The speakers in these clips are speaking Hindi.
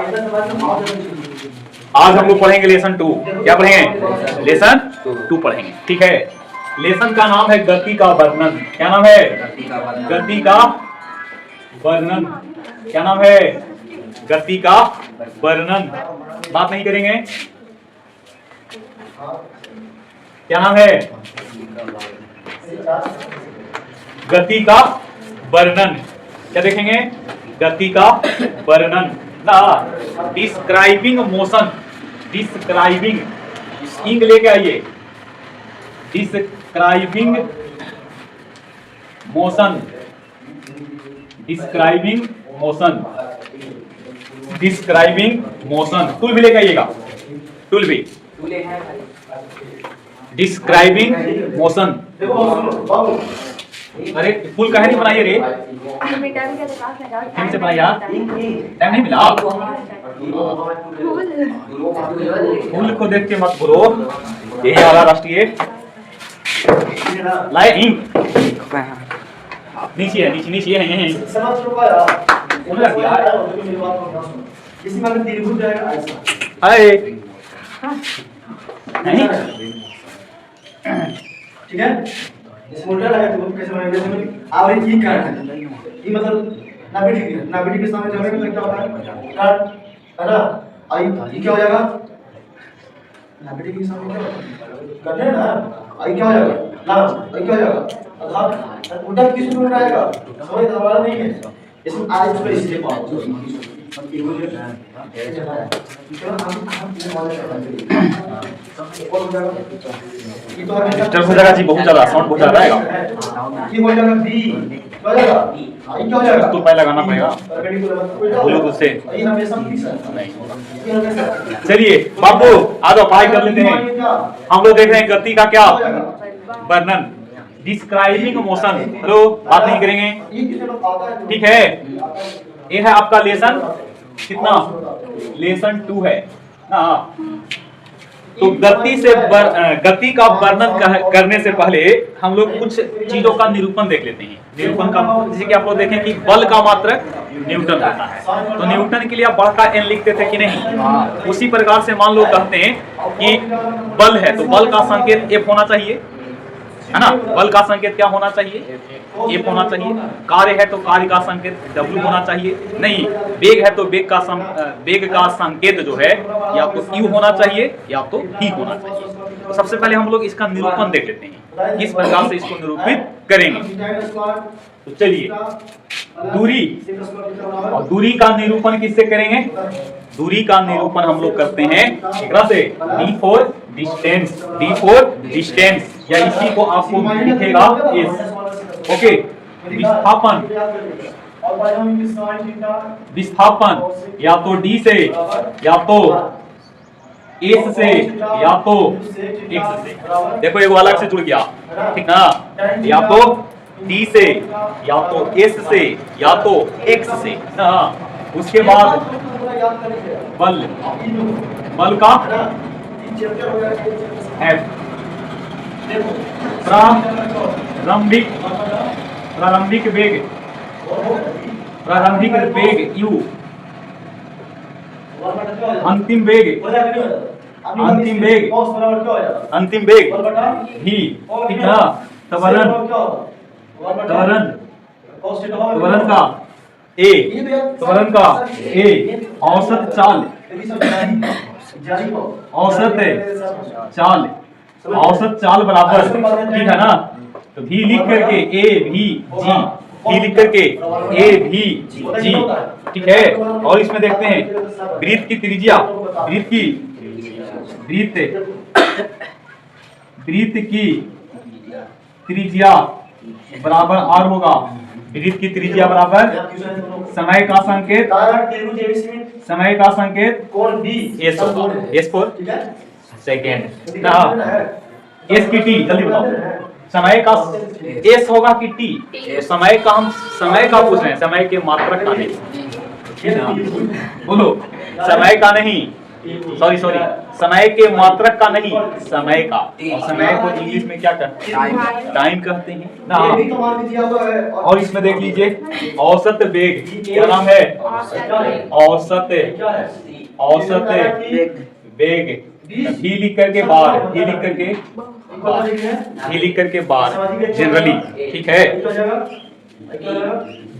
आज हम लोग पढ़ेंगे लेसन 2। क्या पढ़ेंगे? लेसन 2 पढ़ेंगे। ठीक है। लेसन का नाम है गति का वर्णन। क्या नाम है? गति का वर्णन। क्या नाम है? गति का वर्णन। बात नहीं करेंगे। क्या नाम है? गति का वर्णन। क्या देखेंगे? गति का वर्णन। Describing motion. डिस्क्राइबिंग इंग लेके आइए। Describing motion. Describing motion. Describing motion. Tool भी लेके आइएगा। टूल भी। Describing motion. अरे फूल काहे नहीं बनाइए रे? से बनाइए यार, टाइम नहीं मिला। फूल को देख के मत बोलो। यही वाला राष्ट्रीय लाए इंक नीचे है, नीचे नीचे है यहीं। हाय नहीं ठीक है। इस मोटर लगा तो कैसे बनाएंगे? आप ये काट है, ये मतलब नाभिक के सामने जगह में क्या होता है? काट है ना। आई ये क्या हो जाएगा? नाभिक के सामने क्या करना है ना। आई क्या हो जाएगा? ना आई क्या हो जाएगा? अर्थात उल्टा किस में रहेगा? समझ हमारा नहीं है। इसमें आज इसको इसलिए पाओ डिस्टर्ब हो जाएगा जी, बहुत ज्यादा साउंड बहुत ज्यादा आएगा। ये हो जाएगा बी, क्या हो जाएगा? आई क्या हो जाएगा? तो पहले लगाना पड़ेगा ब्लूटूथ से। ये हमेशा फिक्स है। नहीं चलिए बाबू आ जाओ, पढ़ाई कर लेते हैं। हम लोग देख रहे हैं गति का क्या वर्णन। Describing motion. हेलो, बात नहीं करेंगे। ठीक है। ये है आपका लेसन कितना? लेसन 2 है ना। तो गति का वर्णन करने से पहले हम लोग कुछ चीजों का निरूपण देख लेते हैं। निरूपण का जैसे कि आप लोग देखें कि बल का मात्रक न्यूटन होता है। तो न्यूटन के लिए आप बल का एन लिखते थे कि नहीं? उसी प्रकार से मान लो कहते हैं कि बल है तो बल का संकेत एफ होना चाहिए, है ना। बल का संकेत क्या होना चाहिए? एफ होना चाहिए। कार्य है तो कार्य का संकेत डब्ल्यू होना चाहिए। नहीं, वेग है तो वेग का संकेत जो है या तो यू होना चाहिए या तो ही होना चाहिए। तो सबसे पहले हम लोग इसका निरूपण देख लेते हैं, किस प्रकार से इसको निरूपित करेंगे। तो चलिए दूरी, और दूरी का निरूपण किससे करेंगे? दूरी का निरूपण हम लोग करते हैं एकरा से, D for distance. D for distance, या इसी को आपको लिखेगा एस। ओके। विस्थापन, विस्थापन या तो डी से या तो एस से या तो एक्स से। देखो एक अलग से जुड़ गया, ठीक ना। या तो डी से या तो एस से या तो एक्स से ना। उसके बाद बल, बल का एफ। प्रारंभिक वेग, प्रारंभिक वेग यू। अंतिम वेग, अंतिम वेग, अंतिम वेग भी, ठीक है। त्वरण, त्वरण, त्वरण का ए, त्वरण का ए। औसत चाल, औसत चाल, औसत चाल बराबर, ठीक है ना। तो भी लिख करके ए भी जी, भी लिख करके ए भी जी, ठीक है। और इसमें देखते हैं वृत्त की त्रिज्या, वृत्त की त्रिज्या बराबर आर होगा। वृत्त की त्रिज्या बराबर समय का संकेत, समय का संकेत एस होगा। एस फॉर सेकेंड ना। एस की टी, जल्दी बताओ। समय का एस होगा कि टी? समय का, हम समय का पूछ रहे हैं, समय के मात्रक का नहीं, ठीक है ना। बोलो, समय का नहीं, सॉरी समय के मात्रक का नहीं, समय का। और समय को इंग्लिश में क्या कहते हैं? टाइम कहते हैं ना। ये भी तो मान लीजिए आपका है। और इसमें देख लीजिए औसत वेग, क्या नाम है? औसत औसत वेग। भी लिख करके बार, भी लिख करके बार, भी लिख करके बार, जनरली, ठीक है।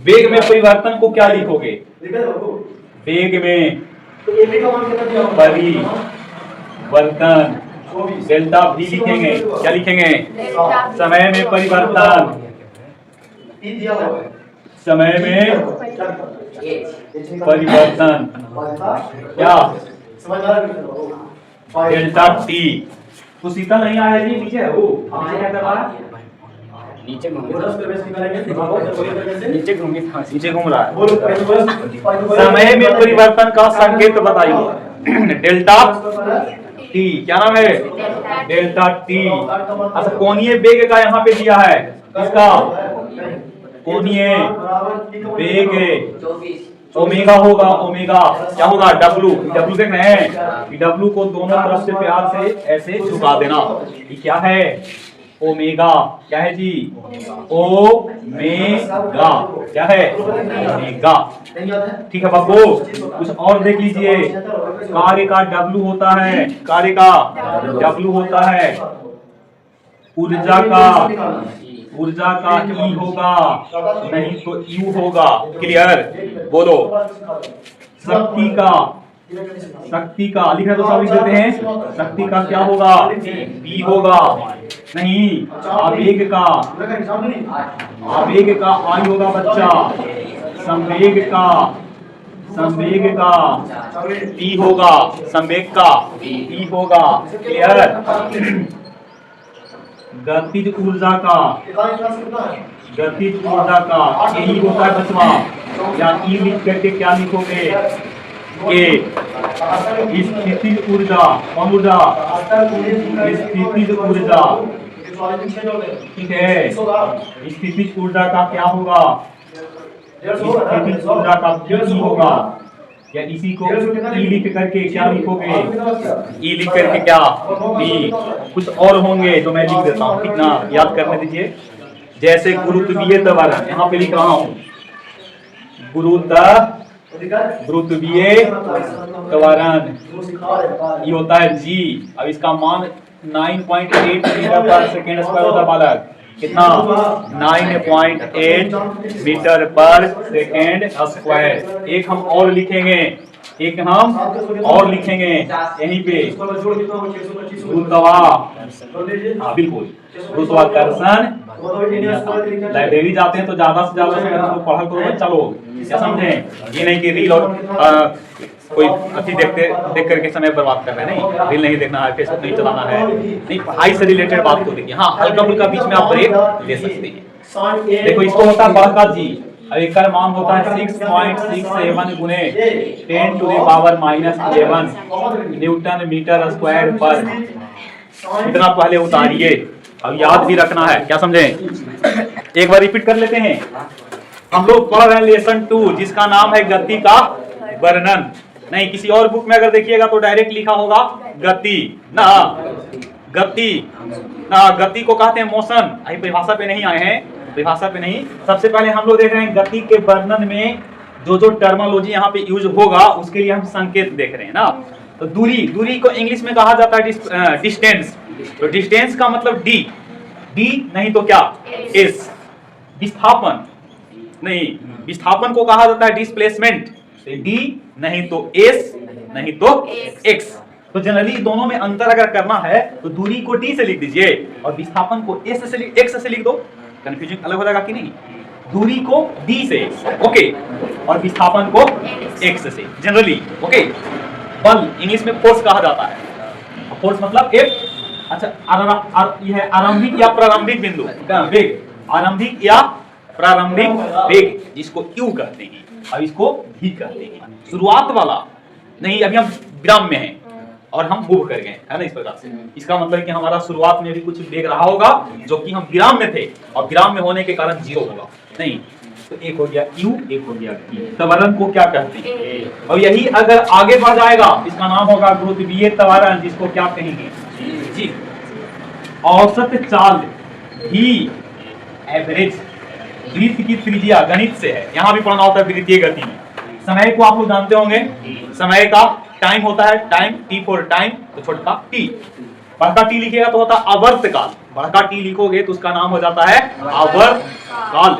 वेग में परिवर्तन को क्या लिखोगे? वेग में तो ये भी का मान कितना दिया होगा? परिवर्तन, डेल्टा भी लिखेंगे। क्या लिखेंगे? समय में परिवर्तन, ये दिया हुआ है। समय में परिवर्तन क्या? समझ आ रहा है? Delta T. तो सीधा नहीं आया जी, नीचे है वो, नीचे क्या कर रहा है? नीचे घूम बोनस पे बेस निकालेंगे। नीचे घूमी था। नीचे घूम रहा है। बोलो समय में परिवर्तन का संकेत बताइए। डेल्टा टी, क्या नाम है? Delta T. अच्छा, कोणीय वेग का यहाँ पे दिया है, इसका कोणीय वेग ओमेगा होगा। ओमेगा क्या होगा? डब्लू। डब्लू देख रहे हैं? डब्लू को दोनों तरफ से प्यार से ऐसे झुका देना। ये क्या है? ओमेगा। क्या है जी? ओमेगा। क्या है? ओमेगा। ठीक है बाबू, कुछ और देख लीजिए। कार्य का डब्लू होता है, कार्य का डब्लू होता है। ऊर्जा का ई होगा, नहीं तो यू होगा। क्लियर? बोलो। शक्ति का लिखना तो सब लिख देते हैं। शक्ति का क्या होगा? बी होगा। नहीं, आवेग का आई होगा बच्चा। संवेग का टी होगा। संवेग का ई होगा। क्लियर? गतिज ऊर्जा का यही होता है बचवा। या ई लिख करके क्या लिखोगे? स्थितिज ऊर्जा। कौन ऊर्जा? स्थितिज ऊर्जा। ठीक है, स्थितिज ऊर्जा का क्या होगा? स्थितिज ऊर्जा का ई होगा। या इसी को ई लिख करके क्या लिखोगे? ई लिख करके क्या? बी। कुछ और होंगे तो मैं लिख देता हूँ, ठीक ना? याद करने दीजिए। जैसे गुरुत्वीय त्वरण, यहाँ पे लिख रहा हूँ गुरुत्वीय त्वरण, ये होता है जी। अब इसका मान 9.8 मीटर पर सेकेंड स्क्वायर होता है बालक। कितना? 9.8 मीटर पर सेकेंड स्क्वायर। एक हम और लिखेंगे, यहीं पे बिल्कुल गुरुत्वाकर्षण। लाइब्रेरी जाते हैं तो ज्यादा से ज्यादा पढ़ा करो बच्चा लोग, क्या समझे? ये नहीं कि रील और कोई अति देख करके समय बर्बाद कर रहे हैं। नहीं, रील नहीं देखना है, फेसबुक नहीं चलाना है। नहीं, पढ़ाई से रिलेटेड बात को देखिए। हाँ, हल्का फुल्का बीच में आप ब्रेक ले सकते हैं। देखो, इसको होता है बड़का जी। अब एक का मान होता है 6.67 गुने 10 to the power -11 newton metre square पर। इतना पहले उतारिए, अब याद भी रखना है, क्या समझे? एक बार रिपीट कर लेते हैं। हम लोग पढ़ रहे हैं लेसन 2, जिसका नाम है गति का वर्णन। नहीं, किसी और बुक में अगर देखिएगा तो डायरेक्ट लिखा होगा गति ना। गति को कहते हैं मोशन। अभी परिभाषा पे नहीं आए हैं, परिभाषा पे नहीं। सबसे पहले हम लोग देख रहे हैं गति के वर्णन में जो टर्मिनोलॉजी यहाँ पे यूज होगा उसके लिए हम संकेत देख रहे हैं ना। तो दूरी को इंग्लिश में कहा जाता है डिस्टेंस। तो डिस्टेंस का मतलब डी नहीं तो क्या? एस। विस्थापन नहीं, विस्थापन को कहा जाता है डिस्प्लेसमेंट। डी नहीं तो एस नहीं तो एक्स। तो जनरली दोनों में अंतर अगर करना है तो दूरी को डी से लिख दीजिए और विस्थापन को एक्स से लिख दो। कंफ्यूजन अलग हो जाएगा कि नहीं? दूरी को डी से, ओके, और विस्थापन को एक्स से जनरली, ओके। बल इंग्लिश में फोर्स कहा जाता है। फोर्स मतलब एफ। अच्छा, यह आरंभिक या प्रारंभिक बिंदु वेग, आरंभिक या प्रारंभिक वेग, जिसको यू कहते हैं और इसको भी कहते हैं। शुरुआत वाला नहीं, अभी हम विराम में हैं और हम मूव कर गए, है ना, इस प्रकार से। इसका मतलब कि हमारा शुरुआत में भी कुछ वेग रहा होगा जो कि हम विराम में थे और विराम में होने के कारण जीरो होगा। नहीं, तो एक हो गया यू, एक हो गया ई। त्वरण को क्या कहते हैं? और यही अगर आगे बढ़ जाएगा इसका नाम होगा गुरुत्वीय त्वरण, जिसको क्या कहेंगे जी। औसत चाल ही एवरेज वृत्त की त्रिज्या गणित से है, यहां भी पढ़ना होता है वृत्तीय गति में। समय को आप लोग जानते होंगे, समय का टाइम होता है टाइम, टी फॉर टाइम, तो छोटा टी। बड़का टी लिखिएगा तो होता है आवर्त काल, बड़का टी लिखोगे तो उसका नाम हो जाता है आवर्त काल।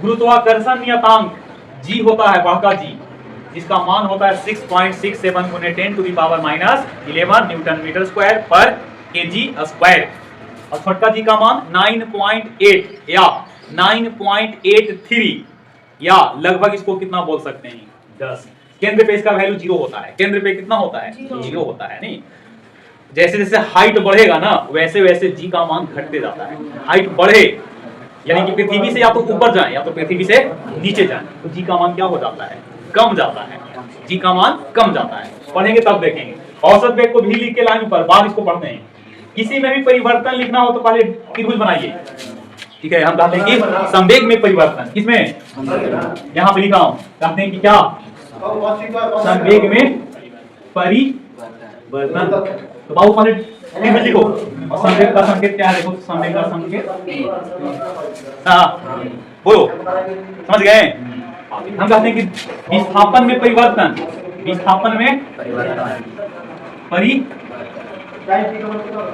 गुरुत्वाकर्षण नियतांक जी होता है बड़का जी, जिसका मान होता है 6.67 गुने 10⁻⁻11 न्यूटन मीटर स्क्वायर पर केजी स्क्वायर। और छोटका जी का मान 9.8 या 9.83 या लगभग इसको कितना बोल सकते हैं 10। केंद्र पे इसका वैल्यू 0 होता है, केंद्र पे कितना होता है 0 होता है। नहीं, जैसे जैसे हाइट बढ़ेगा ना वैसे वैसे जी का मान घटते जाता है। हाइट बढ़े यानी कि पृथ्वी से या तो ऊपर जाए या तो पृथ्वी से नीचे जाए तो जी का मान क्या हो जाता है कम जाता है, जी का मान कम जाता है। पढ़ेंगे तब देखेंगे। औसत वेग को भी लिख के लाइन पर, बाद इसको पढ़ते हैं। किसी में भी परिवर्तन लिखना हो तो पहले त्रिभुज बनाइए, ठीक है। हम कहते हैं कि संवेग में परिवर्तन, किसमें यहाँ पे लिखा हूं, कहते हैं कि क्या संवेग में परिवर्तन। तो बाबू पहले त्रिभुज लिखो और संवेग का संकेत क्या है देखो, संवेग का संकेत बोलो, समझ गए। हम कहते हैं कि विस्थापन में परिवर्तन, विस्थापन में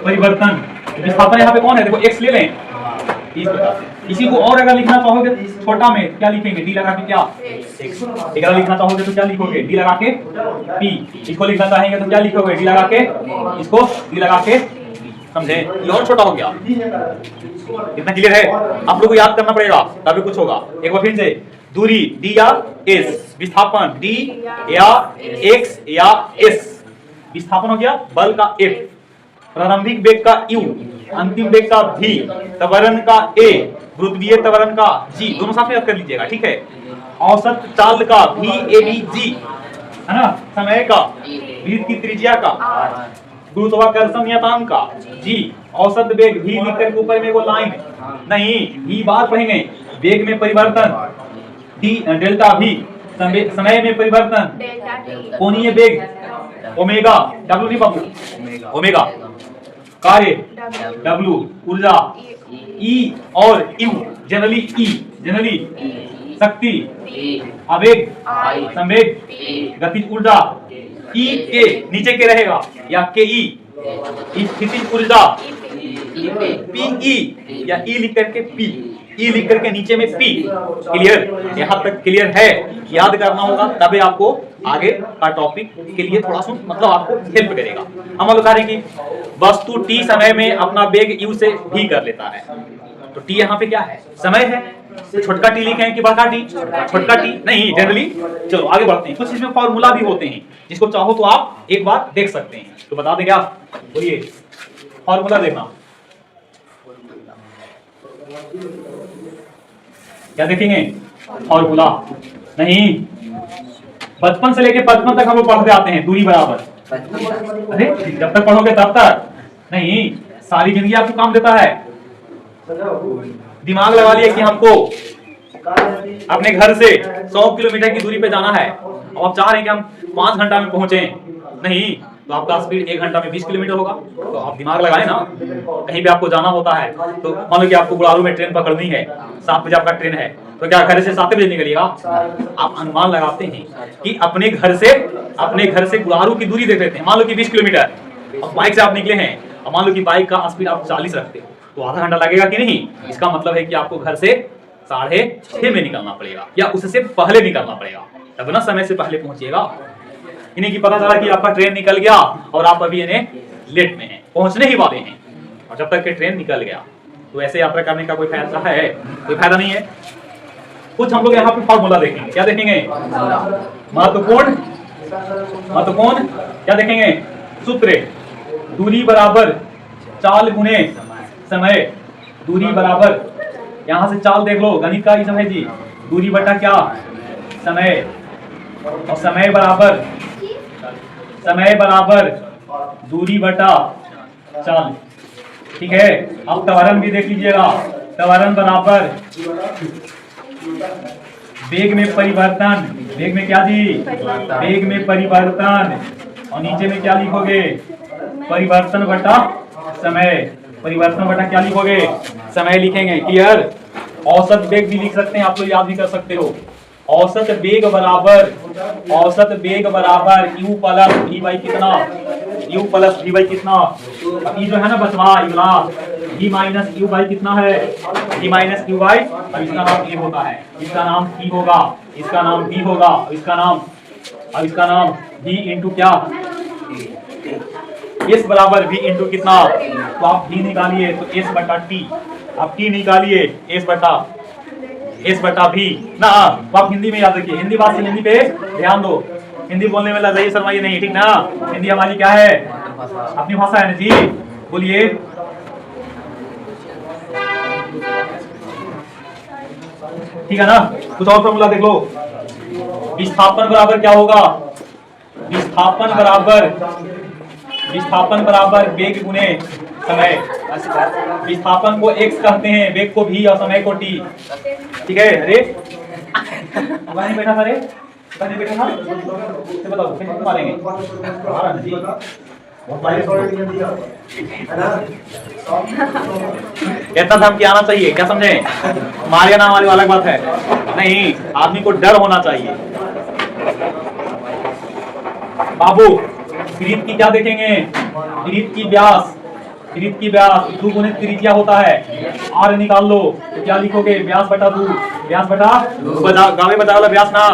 परिवर्तन। विस्थापन यहाँ पे कौन है देखो, एक्स ले लें इस प्रकार से। इसी को और अगर लिखना चाहोगे छोटा में क्या लिखेंगे, डी लगा के क्या एक्स। अगर लिखना चाहोगे तो क्या लिखोगे, डी लगा के पी। इसको लिखना चाहेंगे तो क्या लिखोगे, डी लगा के, इसको डी लगा के, समझे। ये और छोटा हो गया, इतना क्लियर है। आप लोग को याद करना पड़ेगा तभी कुछ होगा। एक बार फिर से, दूरी डी या एस, विस्थापन डी या एक्स या एस। विस्थापन हो गया बल का एफ, प्रारंभिक वेग का यू, अंतिम वेग का भी, त्वरण का ए, गुरुत्वीय त्वरण का जी, दोनों साथ में याद कर लीजिएगा, ठीक है। औसत चाल का भी ए बी जी, है ना। समय का, वृत्त की त्रिज्या का, गुरुत्वाकर्षण नियतांक का जी, औसत वेग भी लिख कर ऊपर में वो लाइन नहीं, भी बार पढ़ेंगे। वेग में परिवर्तन डी डेल्टा भी, समय में परिवर्तन कोणीय वेग ओमेगा, डब्ल्यू नहीं बाबू, ओमेगा, कार्य डब्ल्यू, ऊर्जा ई और यू, जनरली शक्ति, आवेग, संवेग, गतिज ऊर्जा ई के नीचे के रहेगा या के ई, स्थितिज ऊर्जा पी ई या ई लिख करके पी, ई लिख करके नीचे में पी। क्लियर, यहाँ तक क्लियर है, याद करना होगा तभी आपको आगे का टॉपिक के लिए थोड़ा सा मतलब आपको हेल्प करेगा। हम लोग कह रहे हैं कि वस्तु टी समय में अपना वेग यू से भी कर लेता है, तो टी यहाँ पे क्या है, समय है। तो छोटका टी लिखे कि बड़का टी, छोटका टी नहीं जनरली। चलो आगे बढ़ते हैं। कुछ इसमें फॉर्मूला भी होते हैं, जिसको चाहो तो आप एक बार देख सकते हैं। तो बता दें क्या, बोलिए फॉर्मूला देखना, क्या देखेंगे फॉर्मूला। नहीं, बचपन से लेके 55 तक हम लोग पढ़ते आते हैं, दूरी बराबर। अरे जब तक पढ़ोगे तब तक नहीं, सारी जिंदगी आपको काम देता है। दिमाग लगा लिया कि हमको अपने घर से 100 किलोमीटर की दूरी पे जाना है और आप चाह रहे हैं कि हम 5 घंटा में पहुंचे, नहीं तो आपका स्पीड 1 घंटा में 20 किलोमीटर होगा। तो आप दिमाग लगाए ना, कहीं भी आपको जाना होता है तो मान लो कि आपको गुड़ारू में ट्रेन पकड़नी है, 7 बजे आपका ट्रेन है, तो क्या घर से 7 बजे निकलिएगा। आप अनुमान लगाते हैं कि अपने घर से गुड़ारू की दूरी देख लेते हैं, मान लो कि 20 किलोमीटर, और बाइक से आप निकले हैं और मान लो कि बाइक का स्पीड आप 40 रखते हो, तो आधा घंटा लगेगा कि नहीं। इसका मतलब है कि आपको घर से 6:30 में निकलना पड़ेगा या उससे पहले निकलना पड़ेगा, तब ना समय से पहले पहुंचिएगा। इन्हें की पता चला कि आपका ट्रेन निकल गया और आप अभी इन्हें लेट में हैं, पहुंचने ही वाले हैं, और जब तक कि ट्रेन निकल गया तो ऐसे यात्रा करने का कोई फायदा है, कोई फायदा नहीं है। कुछ हम लोग यहाँ पे फॉर्मूला देखेंगे, क्या देखेंगे, महत्वपूर्ण क्या देखेंगे, सूत्र। दूरी बराबर चाल गुने समय, दूरी बराबर, यहाँ से चाल देख लो, गणित का ही समय जी, दूरी बटा क्या समय, और समय बराबर दूरी बटा चाल, ठीक है। अब त्वरण भी देख लीजिएगा, त्वरण बराबर वेग में परिवर्तन, वेग में क्या जी, वेग में परिवर्तन, और नीचे में क्या लिखोगे, परिवर्तन बटा समय, परिवर्तन बटा क्या लिखोगे, समय लिखेंगे। क्लियर। औसत वेग भी लिख सकते हैं, आप लोग याद भी कर सकते हो। औसत वेग बराबर, औसत वेग बराबर u प्लस v बाई कितना, u प्लस v बाई कितना, अब ये जो है ना बचवा इगला, v माइनस u बाई कितना है, v माइनस u बाई, अब इसका नाम a होता है, इसका नाम t होगा, इसका नाम b होगा, इसका नाम, अब इसका नाम v इंटू क्या, s बराबर v इंटू कितना, तो आप v निकालिए तो s बटा t, आप t निकालिए s बटा v ना, तो आप हिंदी में याद रखिए, हिंदी बात से हिंदी पे ध्यान दो, हिंदी बोलने में लजाइए शर्माइए नहीं, ठीक ना। हिंदी हमारी क्या है, अपनी भाषा है ना जी, बोलिए। ठीक है ना। कुछ और फॉर्मूला देख लो। विस्थापन बराबर क्या होगा, विस्थापन बराबर वेग गुने समय। विस्थापन को x कहते हैं, वेग को v और समय को t। ठीक है। अरे वहीं बैठा था, रे नहीं बैठा था, तो बताओ कैसे मारेंगे, इतना सब क्या आना चाहिए, क्या समझे, मारिया नाम वाली अलग बात है, नहीं आदमी को डर होना चाहिए। बाबू वृत्त की क्या देखेंगे, वृत्त की व्यास, वृत्त की व्यास 2 गुणित त्रिज्या होता है, r निकाल लो तो क्या लिखोगे, व्यास बटा 2, व्यास बटा गाँव में बताया वाला व्यास ना,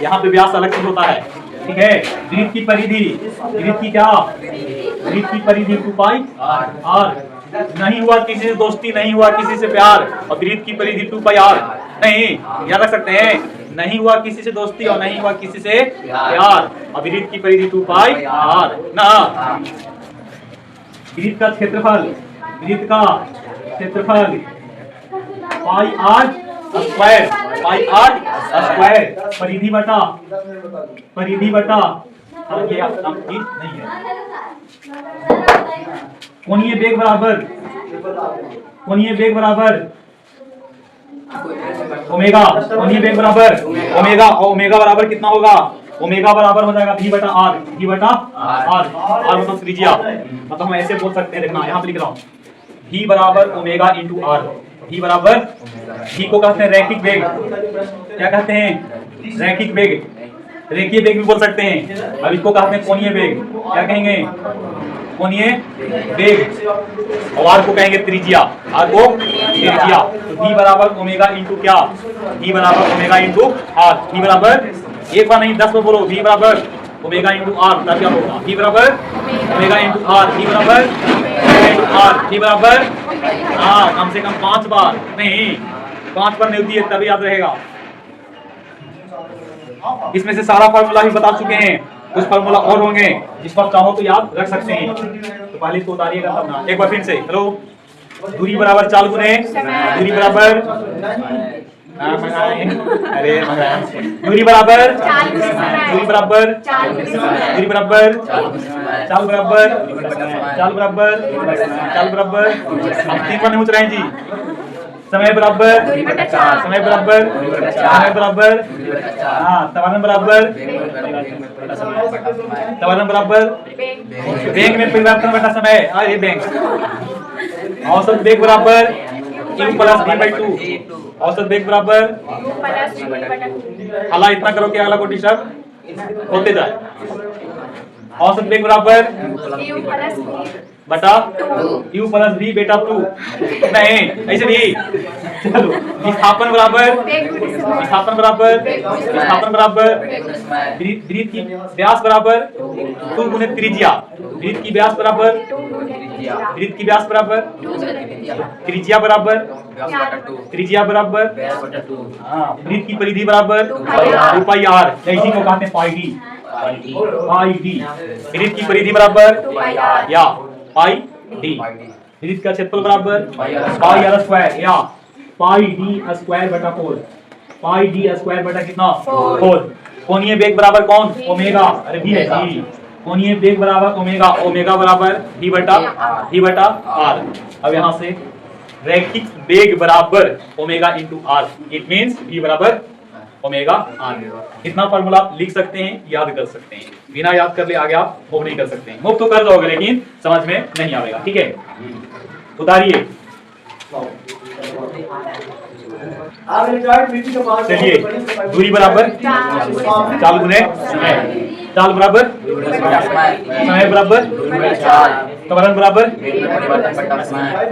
यहाँ पे व्यास अलग चीज होता है। ठीक है। वृत्त की परिधि, वृत्त की क्या, वृत्त की परिधि 2 पाई r, नहीं हुआ किसी से दोस्ती, नहीं हुआ किसी से प्यार, और वृत्त की परिधि 2 पाई r, नहीं याद रख सकते हैं, नहीं हुआ किसी से दोस्ती और नहीं हुआ किसी से प्यार, और वृत्त की परिधि 2 पाई r ना। वृत्त का क्षेत्रफल, वृत्त का क्षेत्रफल पाई r स्क्वायर, पाई r स्क्वायर, परिधि बटा, परिधि बटा ये नहीं है, कोणीय वेग बराबर, कोणीय वेग बराबर ओमेगा, कोणीय वेग बराबर ओमेगा, और ओमेगा बराबर कितना होगा, ओमेगा बराबर हो जाएगा v बटा r, v बटा r मतलब त्रिज्या, मतलब हम ऐसे बोल सकते हैं, देखना यहाँ पे लिख रहा हूँ, v बराबर ओमेगा इंटू r, v बराबर, v को कहते हैं रैखिक वेग, क्या कहते हैं, रैखिक वेग, रेखीय वेग भी बोल सकते हैं। अब इसको कहते हैं कोणीय वेग, क्या कहेंगे, कोणीय वेग, और r को कहेंगे त्रिज्या, r को त्रिज्या, तो v बराबर ओमेगा इंटू क्या, v बराबर ओमेगा इंटू r, v बराबर एक बार नहीं 10 बार बोलो, v बराबर ओमेगा इंटू r, तब क्या होगा, v बराबर ओमेगा इंटू r, v बराबर इंटू r, v बराबर कम से कम 5 बार, नहीं 5 बार नहीं होती है, तभी याद रहेगा। इसमें से सारा फार्मूला भी बता चुके हैं, कुछ फार्मूला और होंगे जिस पर चाहो तो याद रख सकते हैं, तो पहले इसको उतारिएगा तब ना। एक बार फिर से, हेलो, दूरी बराबर 4 गुने, दूरी बराबर अरे दूरी बराबर, दूरी बराबर, दूरी बराबर, चाल बराबर, चाल बराबर, चाल बराबर, हम 3 बार नहीं पूछ रहे हैं जी, समय बराबर, समय बराबर, समय बराबर, हाँ त्वरण बराबर, त्वरण बराबर, वेग में परिवर्तन बटा समय, अरे वेग, औसत वेग बराबर u प्लस v बाई 2, औसत वेग बराबर, अला इतना करो कि अगला को डिस्टर्ब होते जाए, औसत वेग बराबर बटा u प्लस v बेटा 2, नहीं ऐसे नहीं, चलो विस्थापन बराबर, विस्थापन बराबर, विस्थापन बराबर, वृत्त की व्यास बराबर 2 गुने त्रिज्या, वृत्त की व्यास बराबर, वृत्त की व्यास बराबर, त्रिज्या बराबर, त्रिज्या बराबर, हाँ वृत्त की परिधि बराबर 2 पाई r, इसी को कहते हैं पाई d, पाई d, वृत्त की परिधि बराबर या पाई d, वृत्त का क्षेत्रफल बराबर पाई r स्क्वायर या पाई d स्क्वायर बटा 4, पाई d स्क्वायर बटा कितना 4, कोणीय वेग बराबर कौन, ओमेगा, अरे v है जी, कोणीय वेग बराबर ओमेगा, ओमेगा बराबर v बटा r। अब यहाँ से रैखिक वेग बराबर omega into R, it means v बराबर ओमेगा आर। इतना फॉर्मूला आप लिख सकते हैं, याद कर सकते हैं, बिना याद कर ले आगे आप मूव नहीं कर सकते हैं। मूव तो कर दोगे लेकिन समझ में नहीं आएगा, ठीक है। उतारिए, चलिए दूरी बराबर 4 गुने समय, चाल बराबर समय बराबर त्वरण बराबर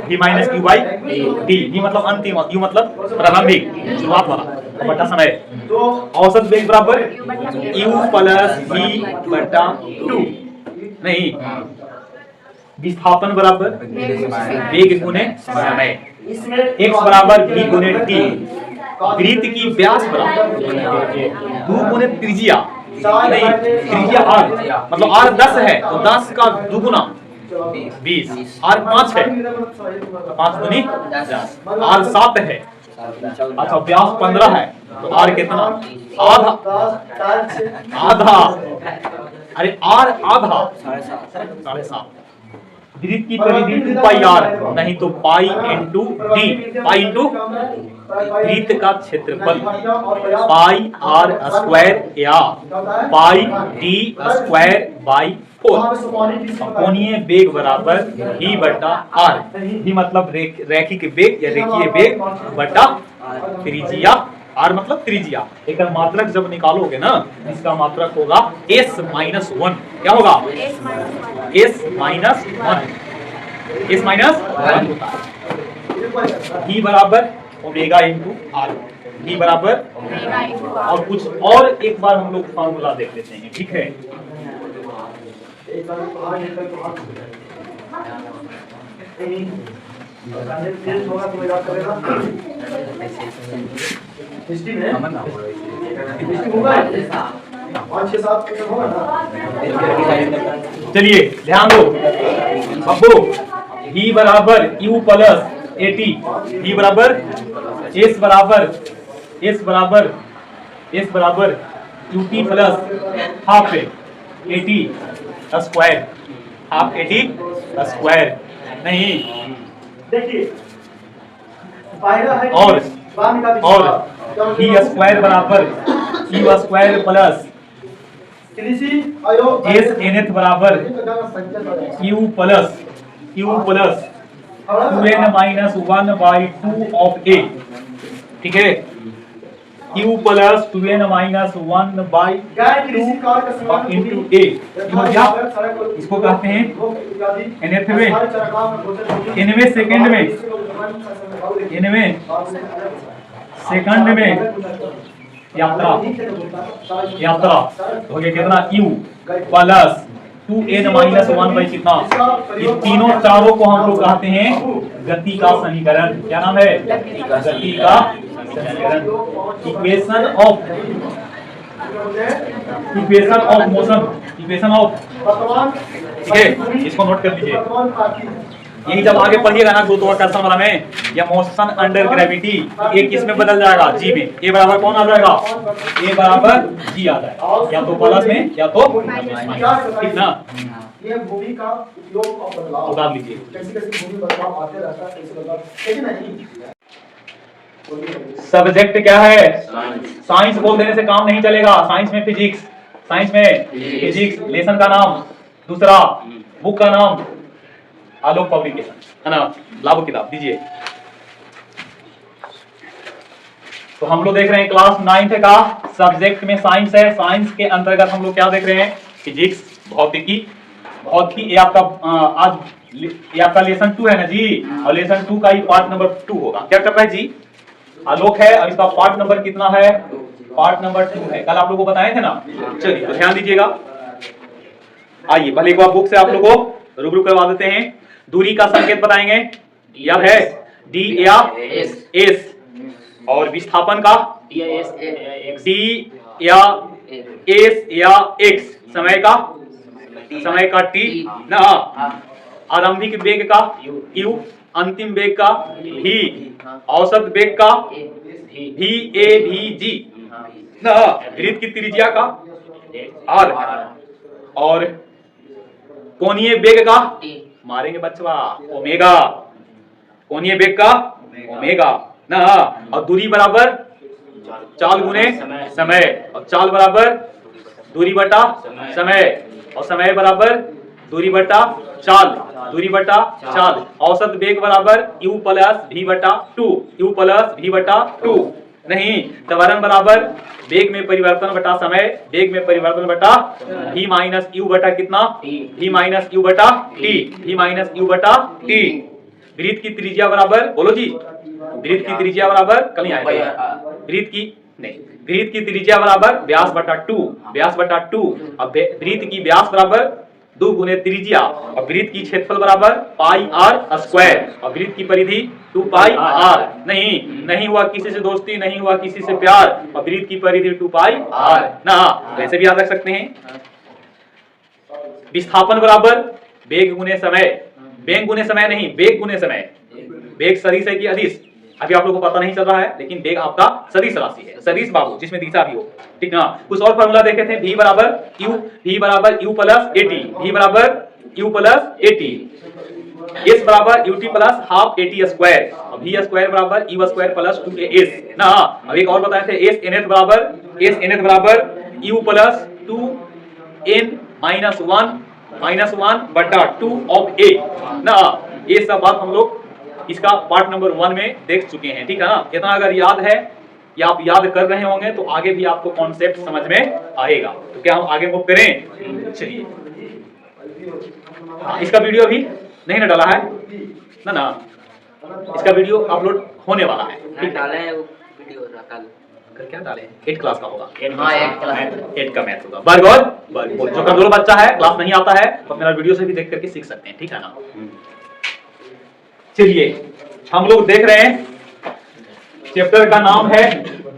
v minus Q by T. v मतलब अंतिम, u मतलब प्रारंभिक शुरुआत वाला बटा समय। औसत वेग बराबर u प्लस v बटा 2, नहीं विस्थापन बराबर वेग गुने समय, x बराबर v गुने t। वृत्त की व्यास बराबर 2 गुने त्रिज्या, नहीं त्रिज्या r, मतलब r 10 है तो 10 का 2 गुना 20, r 5 है 5 गुनी 10, r 7 है, अच्छा व्यास 15 है तो r कितना, आधा, अरे r आधा 7.5। वृत्त की परिधि 2 पाई r, नहीं तो pi into D, pi into वृत्त का क्षेत्रफल पाई आर स्क्वायर या पाई डी स्क्वायर बाई 4। कोणीय वेग बराबर v बटा r, v मतलब रैखिक वेग या रेखीय वेग बटा त्रिज्या, r मतलब त्रिज्या। एक मात्रक जब निकालोगे ना, इसका मात्रक होगा s माइनस 1। क्या होगा, s माइनस 1, s माइनस 1 होता है। v बराबर ओमेगा इंटू आर, v बराबर और कुछ और एक बार हम लोग फॉर्मूला देख लेते हैं, ठीक है। चलिए ध्यान दो बब्बू, v बराबर u प्लस एटी, v बराबर s बराबर ut plus half eighty square, half eighty square, नहीं देखिए और v स्क्वायर बराबर q square plus s nth बराबर q plus 2n minus 1 by 2 of a, ठीक है। q plus 2n minus 1 by 2 into a, इसको कहते हैं nवें सेकंड में यात्रा हो गया कितना, q plus 2n minus 1 by कितना, ये तीनों चारों को हम लोग कहते हैं गति का समीकरण। क्या नाम है, गति का समीकरण, इक्वेशन ऑफ मोशन, ठीक है। इसको नोट कर लीजिए, यही जब आगे पढ़िएगा ना गुरुत्वाकर्षण वाला में, या मोशन अंडर ग्रेविटी, ये किस में बदल जाएगा, जी में। ए बराबर कौन आ जाएगा, ए बराबर जी आ जाएगा, या तो प्लस में या तो माइनस, ठीक ना। ये भूमि का उपयोग और बदलाव उतार लीजिए, कैसे भूमि बदलाव आते रहता है, कैसे बदलाव, लेकिन नहीं सब्जेक्ट क्या है, साइंस बोल देने से काम नहीं चलेगा। साइंस में फिजिक्स, लेसन का नाम, दूसरा बुक का नाम आलोक पब्लिकेशन, है ना, लाभो किताब दीजिए। तो हम लोग देख रहे हैं क्लास 9th का सब्जेक्ट में साइंस है। साइंस के अंतर्गत हम लोग क्या देख रहे हैं, फिजिक्स, भौतिकी। ये आपका आज ये आपका लेसन 2 है ना जी, और लेसन 2 का ही पार्ट नंबर 2 होगा। क्या कर रहा है जी, आलोक है, और इसका पार्ट नंबर कितना है, पार्ट नंबर 2 है। कल आप लोगों को बताए थे ना। चलिए तो ध्यान दीजिएगा, आइए पहले एक बार बुक से आप लोगों को रूबरू करवा देते हैं। दूरी का संकेत बताएंगे, याद है, डी या एस, और विस्थापन का डी या एस या एक्स, समय का टी ना, आरंभिक वेग का यू, अंतिम वेग का भी, औसत वेग का भी ए भी जी ना, वृत्त की त्रिज्या का आर, और कोणीय वेग का मारेंगे बच्चा ओमेगा, कोणीय वेग का ओमेगा ना, और दूरी बराबर चाल गुने समय, और चाल बराबर दूरी बटा समय, और समय बराबर दूरी बटा चाल, दूरी बटा चाल। औसत वेग बराबर u प्लस v बटा 2, u प्लस v बटा 2 नहीं, त्वरण बराबर वेग में परिवर्तन बटा समय, वेग में परिवर्तन बटा v माइनस u बटा कितना, v माइनस u बटा t, v माइनस u बटा t। वृत्त की त्रिज्या बराबर, बोलो जी, वृत्त की त्रिज्या बराबर कल नहीं आएगा, वृत्त की नहीं, वृत्त की त्रिज्या बराबर व्यास बटा 2, व्यास बटा 2। अब वृत्त की व्यास बराबर 2 गुने त्रिज्या, और वृत्त की क्षेत्रफल बराबर पाई आर स्क्वायर, और वृत्त की परिधि 2 पाई आर। नहीं हुआ किसी से दोस्ती, नहीं हुआ किसी से प्यार, और वृत्त की परिधि 2 पाई आर ना, वैसे भी याद रख सकते हैं। विस्थापन बराबर वेग गुने समय, वेग गुने समय नहीं, वेग गुने समय। वेग सदिश है कि अदिश, अभी आप लोगों को पता नहीं चल रहा है, लेकिन वेग आपका सदिश राशि है, सदिश बाबू, जिसमें दिशा भी हो, ठीक ना। कुछ और फॉर्मूला देखे थे, v बराबर u प्लस at, v बराबर u प्लस at, s बराबर ut plus half at square, और v स्क्वायर बराबर u स्क्वायर प्लस 2as ना। अब एक और बताए थे, s nth बराबर u प्लस 2n माइनस 1 बटा 2 ऑफ a ना। ये सब बात हम लोग इसका पार्ट नंबर 1 में देख चुके हैं, ठीक है ना। इतना अगर याद है या आप याद कर रहे होंगे तो आगे भी आपको कॉन्सेप्ट समझ में आएगा। तो क्या हम आगे मूव करें, चलिए। हाँ, इसका वीडियो भी नहीं ना डाला है ना, इसका वीडियो अपलोड होने वाला है, ठीक है। वीडियो कल क्या डाले, 8 क्लास का होगा, 8 का मैथ होगा। बरगौर जो कमजोर बच्चा है, क्लास नहीं आता है, तो मेरा वीडियो से भी देख करके सीख सकते हैं, ठीक है ना। चलिए, हम लोग देख रहे हैं, चैप्टर का नाम है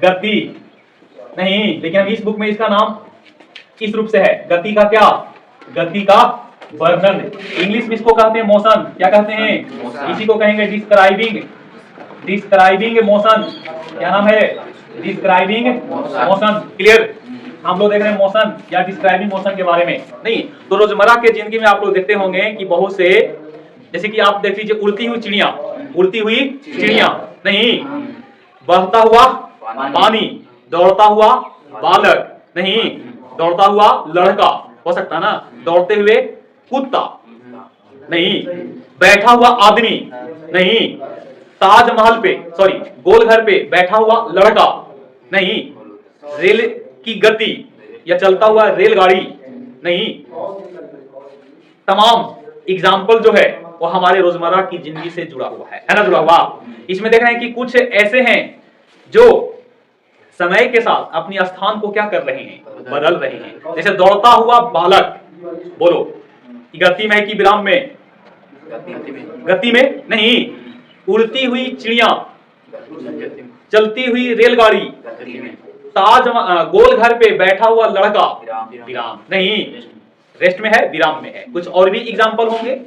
गति नहीं, लेकिन अब इस बुक में इसका नाम इस रूप से है, गति का क्या, गति का वर्णन। इंग्लिश में इसको कहते हैं मोशन, क्या कहते हैं, इसी को कहेंगे डिस्क्राइबिंग मोशन। क्या नाम है, डिस्क्राइबिंग मोशन। क्लियर, हम लोग देख रहे हैं मोशन या डिस्क्राइबिंग मोशन के बारे में नहीं। तो रोजमर्रा के जिंदगी में आप लोग देखते होंगे कि बहुत से, जैसे कि आप देख लीजिए उड़ती हुई चिड़िया नहीं, बहता हुआ पानी, दौड़ता हुआ बालक नहीं, दौड़ता हुआ लड़का हो सकता ना, दौड़ते हुए कुत्ता नहीं, बैठा हुआ आदमी नहीं, ताजमहल पे गोलघर पे बैठा हुआ लड़का नहीं, रेल की गति या चलता हुआ रेलगाड़ी नहीं। तमाम एग्जाम्पल जो है वो हमारे रोजमर्रा की जिंदगी से जुड़ा हुआ है ना, जुड़ा हुआ। इसमें देख रहे हैं कि कुछ ऐसे हैं जो समय के साथ अपनी स्थान को क्या कर रहे हैं, बदल रहे हैं। जैसे दौड़ता हुआ बालक, बोलो गति में कि विराम में, गति में नहीं। उड़ती हुई चिड़िया, चलती हुई रेलगाड़ी, गोलघर पे बैठा हुआ लड़का, विराम नहीं, रेस्ट में है, विराम में है। कुछ और भी एग्जाम्पल होंगे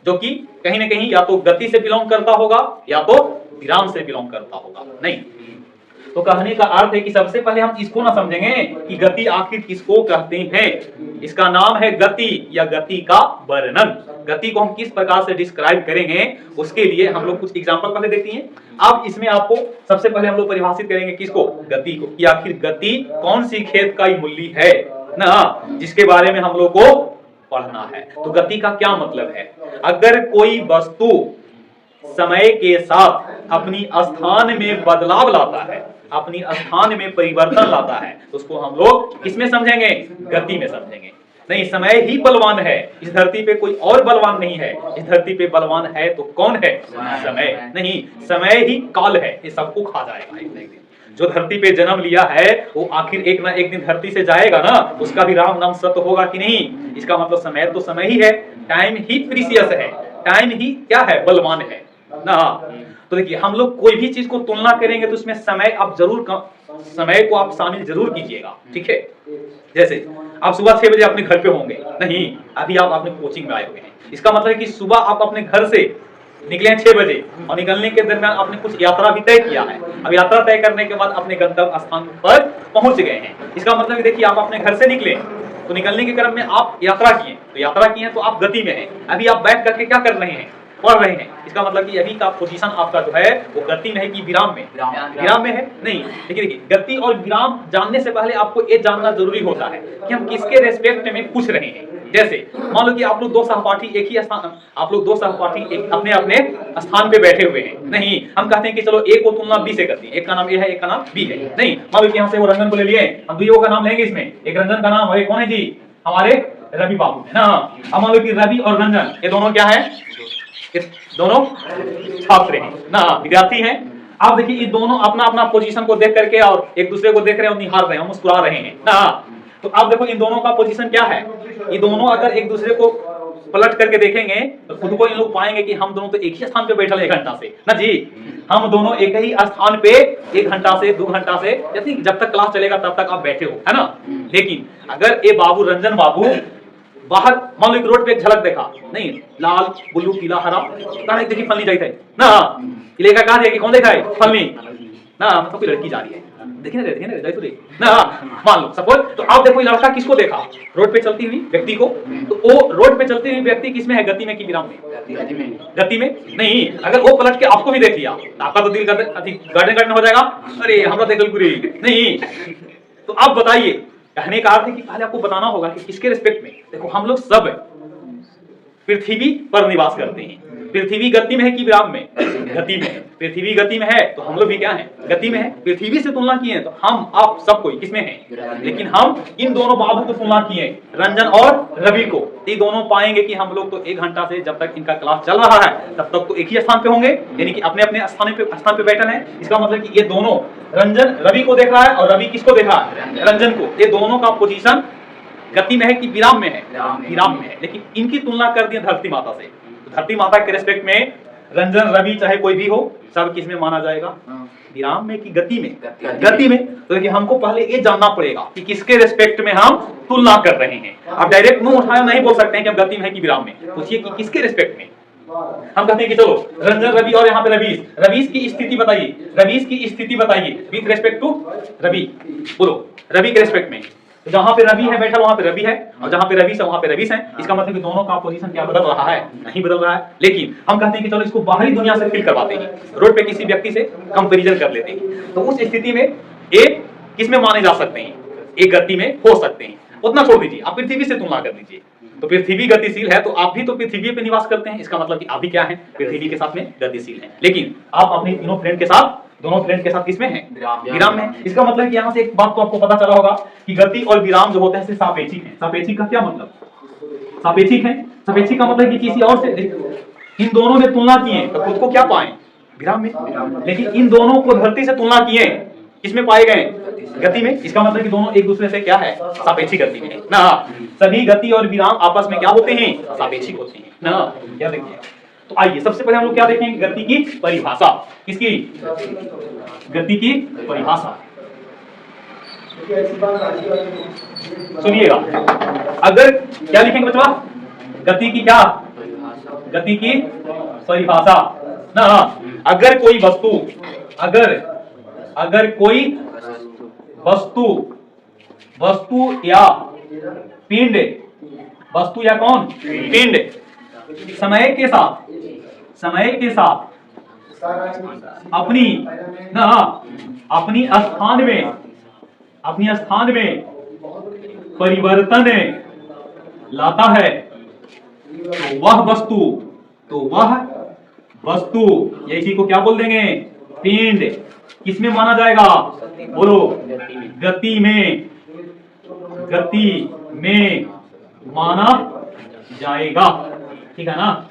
जो कि कहीं ना कहीं या तो गति से बिलोंग करता होगा या तो विराम से बिलोंग करता होगा नहीं। तो कहने का अर्थ है कि सबसे पहले हम इसको ना समझेंगे कि गति आखिर किसको कहते हैं। इसका नाम है गति या गति का वर्णन। गति को हम किस प्रकार से डिस्क्राइब करेंगे उसके लिए हम लोग कुछ एग्जांपल पहले देखते हैं। अब इसमें आपको सबसे पहले हम लोग परिभाषित करेंगे किसको, गति को, कि आखिर गति कौन सी खेत का मूल्य है ना, जिसके बारे में हम लोग को पढ़ना है। तो गति का क्या मतलब है, अगर कोई वस्तु समय के साथ अपनी स्थान में बदलाव लाता है, अपनी स्थान में परिवर्तन लाता है, तो उसको हम लोग किसमें समझेंगे, गति में समझेंगे। नहीं, समय ही बलवान है, इस धरती पे कोई और बलवान नहीं है। इस धरती पे बलवान है तो कौन है, समय नहीं, समय ही काल है, ये सबको खा जाएगा एक दिन। जो धरती पे जन्म लिया है वो आखिर एक ना एक दिन धरती से जाएगा ना, उसका भी राम नाम सत्य होगा कि नहीं। इसका मतलब समय तो समय ही है, टाइम ही प्रीसियस है, टाइम ही क्या है, बलवान है ना। तो देखिए हम लोग कोई भी चीज को तुलना करेंगे तो उसमें समय आप जरूर समय को आप शामिल जरूर कीजिएगा, ठीक है। जैसे आप सुबह 6 बजे अपने घर पे होंगे, नहीं अभी आप अपने कोचिंग में आए हुए हैं, इसका मतलब है कि सुबह आप अपने घर से निकले हैं 6 बजे और निकलने के दरमियान आपने कुछ यात्रा भी तय किया है। अब यात्रा तय करने के बाद अपने गंतव्य स्थान पर पहुंच गए हैं। इसका मतलब देखिए आप अपने घर से निकले तो निकलने के क्रम में आप यात्रा किए, तो यात्रा किए तो आप गति में हैं। अभी आप बैठ करके क्या कर रहे हैं, पढ़ रहे हैं, इसका मतलब कि अभी का पोजीशन आपका जो है वो गति में है कि विराम में? विराम में है नहीं। देखिए गति और विराम जानने से पहले आपको ये जानना जरूरी होता है कि हम किसके रेस्पेक्ट में पूछ रहे हैं। जैसे मान लो कि आप लोग दो सहपाठी एक ही स्थान, आप लोग दो सहपाठी एक अपने अपने स्थान पे बैठे हुए हैं, नहीं हम कहते हैं कि चलो ए को तुलना बी से करते हैं, एक का नाम ए है एक का नाम बी है, नहीं मान लो कि यहाँ से वो रंजन को ले लिए, हम दुइयों का नाम लेंगे इसमें, एक रंजन का नाम और एक कौन है जी, हमारे रवि बाबू है ना। अब मान लो कि रवि और रंजन ये दोनों क्या है, ये दोनों छात्र हैं ना, विद्यार्थी हैं। अब देखिए ये दोनों अपना अपना पोजीशन को देख करके और एक दूसरे को देख रहे हैं और निहार रहे हैं, मुस्कुरा रहे हैं ना। तो अब देखो इन दोनों का पोजीशन क्या है, ये दोनों अगर एक दूसरे को पलट करके देखेंगे तो खुद को इन लोग पाएंगे कि हम दोनों तो एक ही स्थान पे बैठे 1 घंटा से ना जी, हम दोनों एक ही स्थान पे 1 घंटा से 2 घंटा से जब तक क्लास चलेगा तब तक आप बैठे हो है ना। लेकिन अगर ये बाबू रंजन बाबू बाहर मान लो एक रोड पे एक झलक देखा, नहीं लाल ब्लू पीला हरा कहा देखिए फलनी जाई थे ना, लेकर कहा दिया कि कौन देखा है फलनी ना, मतलब कोई लड़की जा रही है, देखिए ना जाई तो ना मान लो सपोज। तो आप देखो ये लड़का किसको देखा, रोड पे चलती हुई व्यक्ति को, तो वो रोड पे चलती हुई व्यक्ति किसमें है, गति में कि विराम में? गति में नहीं। अगर वो पलट के आपको भी देख लिया तो आपका तो दिल गार्डन हो जाएगा, अरे हमरा देखल पूरी नहीं। तो आप बताइए, कहने का अर्थ है कि पहले आपको बताना होगा कि किसके रिस्पेक्ट में। देखो हम लोग सब पृथ्वी पर निवास करते हैं, पृथ्वी गति में है कि विराम में? गति में है। पृथ्वी गति में है तो हम लोग भी क्या है, गति में है। पृथ्वी से तुलना किए तो हम आप सब कोई किसमें है, लेकिन हम इन दोनों बाबू को तुलना किए रंजन और रवि को, ये दोनों पाएंगे कि हम लोग तो 1 घंटा से जब तक इनका क्लास चल रहा है तब तक तो एक ही स्थान पे होंगे, यानी कि अपने अपने स्थान पे बैठे हैं। इसका मतलब कि ये दोनों, रंजन रवि को देख रहा है और रवि किसको देख रहा है, रंजन को। ये दोनों का पोजीशन गति में है कि विराम में है, विराम में है। लेकिन इनकी तुलना कर दी धरती माता से, तो धरती माता के रेस्पेक्ट में रंजन रवि चाहे कोई भी हो सब किस में माना जाएगा, विराम में कि गति में? गति में। तो देखिए हमको पहले ये जानना पड़ेगा कि किसके रेस्पेक्ट में हम तुलना कर रहे हैं। आप डायरेक्ट मुंह उठाया नहीं बोल सकते हैं कि हम गति में है कि विराम में, पूछिए कि किसके रेस्पेक्ट में। हम कहते हैं कि चलो रंजन रवि और यहाँ पे रवीश, रवीश की स्थिति बताइए, रवीश की स्थिति बताइए विद रेस्पेक्ट टू रवि, बोलो रवि के रेस्पेक्ट में। जहां पे रवि है बैठा वहां पे रवि है, और जहां पे रवि है वहां पे रवीश है। इसका मतलब कि दोनों का पोजीशन क्या बदल रहा है, नहीं बदल रहा है। लेकिन हम कहते हैं कि चलो इसको बाहरी दुनिया से फील करवाते हैं, रोड पे किसी व्यक्ति से कंपैरिजन कर लेते हैं, तो उस स्थिति में एक किस में माने जा सकते हैं, एक गति में हो सकते हैं। उतना छोड़ दीजिए, आप पृथ्वी से तुलना कर लीजिए, तो पृथ्वी गतिशील है तो आप भी तो पृथ्वी पे निवास करते हैं, इसका मतलब कि आप भी क्या है, पृथ्वी के साथ में गतिशील हैं। लेकिन आप अपने तीनों फ्रेंड के साथ, दोनों फ्रेंड के साथ किसमें है, विराम में। इसका मतलब कि यहाँ से एक बात तो आपको पता चला होगा कि गति और विराम जो होते हैं सापेक्षिक है। सापेक्षिक का क्या मतलब, सापेक्षिक है, सापेक्षिक का मतलब कि किसी और से इन दोनों में तुलना किए तो खुद को क्या पाए, विराम में। लेकिन इन दोनों को धरती से तुलना किए किसमें पाए गए, गति में। इसका मतलब कि दोनों एक दूसरे से क्या है, सापेक्षिक गति में ना। सभी गति और विराम आपस में क्या होते हैं, सापेक्षिक होते हैं ना। क्या देखिए, तो आइए सबसे पहले हम लोग क्या देखेंगे, गति की परिभाषा। किसकी, गति की परिभाषा। सुनिएगा, अगर क्या लिखेंगे बच्चा, गति की क्या, गति की परिभाषा ना। अगर कोई वस्तु, अगर कोई वस्तु या पिंड, वस्तु या कौन, पिंड समय के साथ अपनी स्थान में परिवर्तन लाता है तो वह वस्तु या इसी को क्या बोल देंगे, पिंड किसमें माना जाएगा, बोलो गति में माना जाएगा। ठीक है ना।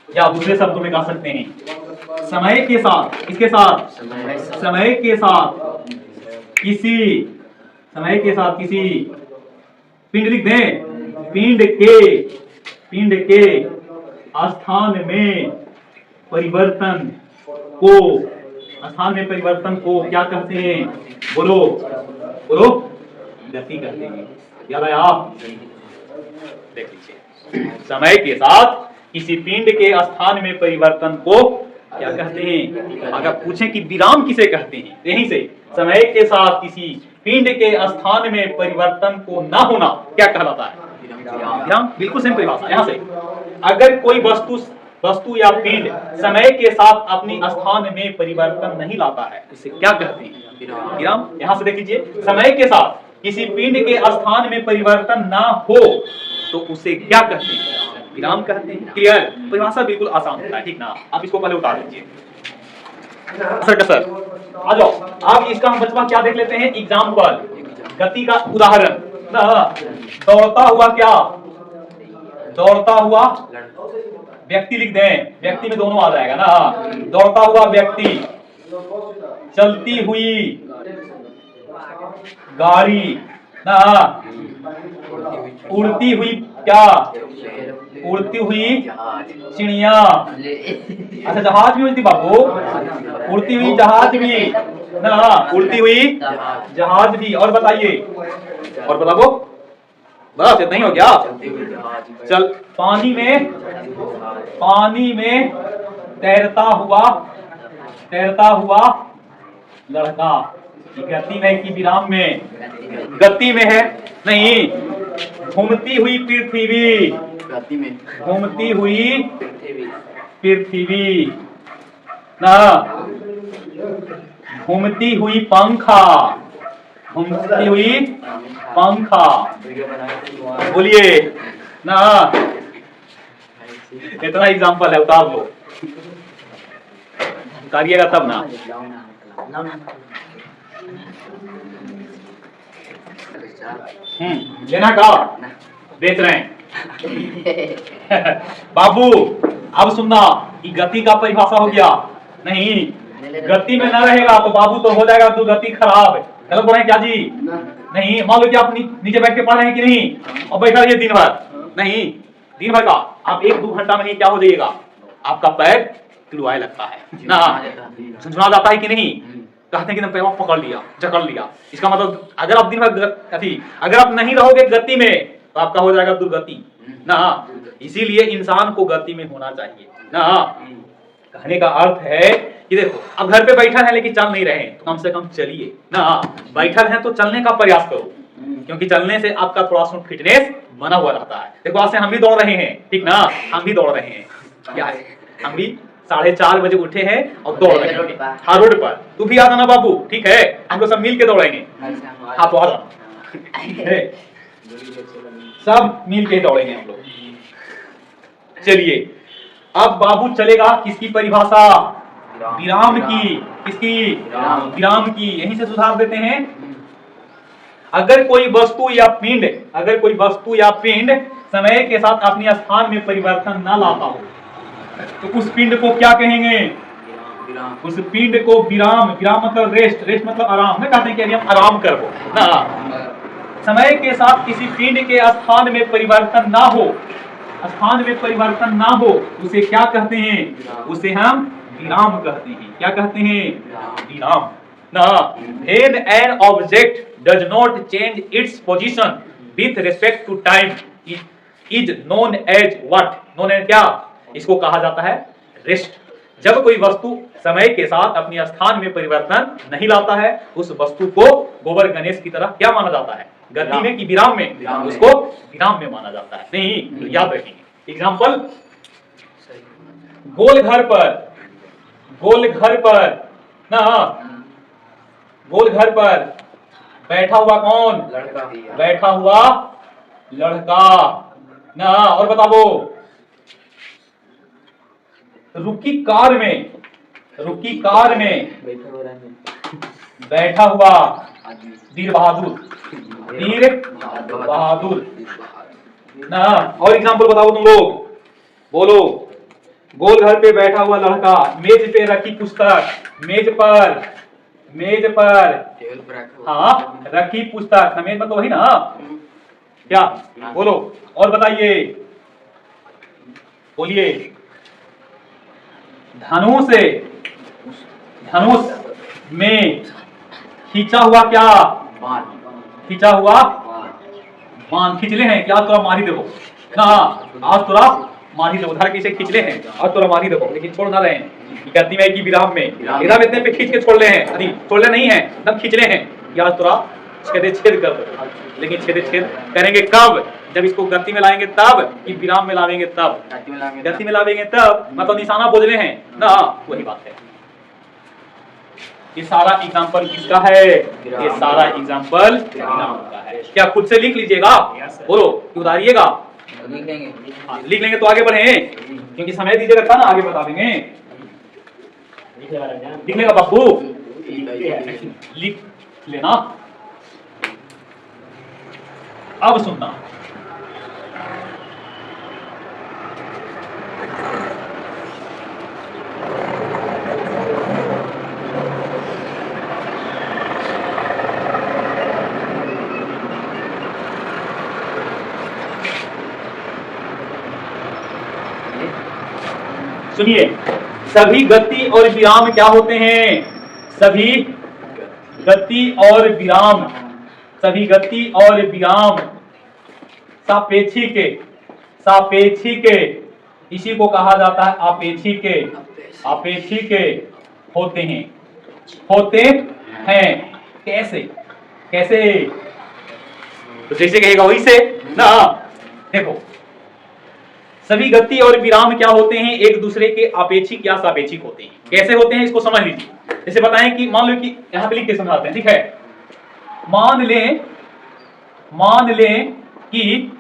या दूसरे शब्दों में कह सकते हैं समय के साथ, किसके साथ, समय के साथ किसी पिंड लिख दें, पिंड के स्थान में परिवर्तन को क्या कहते हैं, बोलो गति कहते हैं। याद आया, देख लीजिए, समय के साथ किसी पिंड के स्थान में परिवर्तन को क्या कहते हैं। अगर पूछें कि विराम किसे कहते हैं, यहीं से समय के साथ किसी पिंड के स्थान में परिवर्तन को न होना क्या कहलाता है? विराम। बिल्कुल सही परिभाषा। यहाँ से अगर कोई वस्तु या पिंड समय के साथ अपनी स्थान में परिवर्तन नहीं लाता है उसे क्या कहते हैं? विराम। यहाँ से देख लीजिए, समय के साथ किसी पिंड के स्थान में परिवर्तन ना हो तो उसे क्या कहते हैं? विराम कहते हैं। क्लियर? परिभाषा बिल्कुल आसान होता है, ठीक ना? आप इसको पहले उतार लीजिए। सर आ जाओ। अब इसका हम बचपन क्या देख लेते हैं? एग्जाम्पल, गति का उदाहरण ना। दौड़ता हुआ क्या? दौड़ता हुआ व्यक्ति लिख दें, व्यक्ति में दोनों आ जाएगा ना। दौड़ता हुआ व्यक्ति, चलती हुई गाड़ी ना, उड़ती हुई क्या? उड़ती हुई चिड़िया। अच्छा, जहाज भी उड़ती बाबू, उड़ती हुई जहाज भी ना, उड़ती हुई जहाज भी। और बताइए, और बताओ, बस इतना ही हो गया। चल, पानी में तैरता हुआ लड़का। गति में कि विराम में? गति में है नहीं। घूमती हुई पृथ्वी, घूमती हुई पृथ्वी ना, घूमती हुई पंखा, घूमती हुई पंखा। बोलिए ना, इतना एग्जाम्पल है, उतार लो। उतारिएगा तब ना। लेना का बेच रहे हैं। बाबू अब सुनना, कि गति का परिभाषा हो गया नहीं। गति में ना रहेगा तो बाबू तो हो जाएगा तो गति खराब। गलत बोल रहे हैं क्या जी? नहीं। मान लो कि आप नीचे बैठ के पढ़ रहे हैं कि नहीं, और बैठा रहिए दिन भर नहीं, दिन भर का आप 1-2 घंटा में ही क्या हो जाइएगा? आपका पैर तिलवाए लगता है ना, सुना जाता है कि नहीं? कहते हैं कि पैर पकड़ लिया, जकड़ लिया। इसका मतलब अगर आप दिन भर अगर आप नहीं रहोगे गति में तो आपका हो जाएगा दुर्गति ना। इसीलिए इंसान को गति में होना चाहिए ना। कहने का अर्थ है कि देखो, अब घर पे बैठा है लेकिन चल नहीं रहे हैं तो कम से कम चलिए ना। बैठा है तो चलने का प्रयास करो, क्योंकि चलने से आपका थोड़ा सा फिटनेस बना हुआ रहता है। देखो, आज से हम भी दौड़ रहे हैं, ठीक ना? हम भी दौड़ रहे हैं। क्या है? हम भी 4:30 बजे उठे हैं और दौड़ रहे हैं। हाँ, रोड पर। तू भी आ जाना बाबू, ठीक है? हम लोग सब मिल के दौड़ेंगे। हाँ, तो आ जाना, सब मिल के दौड़ेंगे हम लोग। चलिए, अब बाबू चलेगा किसकी परिभाषा? विराम की। किसकी? विराम की। यहीं से सुधार देते हैं। अगर कोई वस्तु या पिंड समय के साथ अपने स्थान में परिवर्तन न लाता हो तो उस पिंड को क्या कहेंगे? उस पिंड को विराम। विराम मतलब रेस्ट मतलब आराम। मैं कहते हैं कि अभी हम आराम करो ना। समय के साथ किसी पिंड के स्थान में परिवर्तन ना हो, उसे क्या कहते हैं? उसे हम विराम कहते हैं। क्या कहते हैं? विराम ना। When an object does not change its position with respect to time is known as what? known as क्या? इसको कहा जाता है रेस्ट। जब कोई वस्तु समय के साथ अपने स्थान में परिवर्तन नहीं लाता है उस वस्तु को गोबर गणेश की तरह क्या माना जाता है? गति में कि विराम में? उसको विराम में माना जाता है। नहीं, तो याद रखेंगे। एग्जाम्पल, गोल घर पर बैठा हुआ कौन? बैठा हुआ लड़का ना। और बताओ, रुकी कार में बैठा हुआ वीर बहादुर ना। और एग्जाम्पल बताओ तुम लोग, बोलो। गोल घर पे बैठा हुआ लड़का, मेज पे रखी पुस्तक, मेज पर हाँ रखी पुस्तक। मेज मतलब वही ना, क्या? बोलो और बताइए, बोलिए। धनुष में खींचा हुआ क्या? खींचा हुआ बाण। खिंचले हैं क्या? थोड़ा मारी देखो ना, आज थोड़ा मारी देखो। धर के इसे खिंचले हैं और थोड़ा मारी देखो, लेकिन छोड़ ना रहे हैं। गति में कि विराम में? विराम इतने पे खींच के छोड़ रहे हैं, अरे छोड़ने नहीं है, तब खींच रहे हैं। या थोड़ा छेद कर दो, लेकिन छेद करेंगे कब? जब इसको गति में लाएंगे तब, कि विराम में लाएंगे तब? गति में लाएंगे तब, मतलब निशाना बोल रहे हैं ना, वही बात है। ये सारा एग्जांपल किसका है? ये सारा एग्जांपल विराम का है। क्या खुद से लिख लीजिएगा? बोलो कि उतारिएगा? लिख लेंगे तो आगे बढ़े, क्योंकि समय दीजिएगा था ना, आगे बता देंगे। लिख लेगा बापू? लिख लेना। अब सुनना, सुनिए, सभी गति और विराम क्या होते हैं? सभी गति और विराम, सभी गति और विराम सापेक्षिक, सापेक्षिक, इसी को कहा जाता है आपेक्षिक, आपेक्षिक होते हैं, होते हैं। कैसे? कैसे? तो जैसे कहेगा वही से ना। देखो, सभी गति और विराम क्या होते हैं? एक दूसरे के अपेक्षिक या सापेक्षिक होते हैं। कैसे होते हैं इसको समझ लीजिए। जैसे बताएं कि मान लो कि यहां पे लिख के समझाते हैं, ठीक है? मान लें कि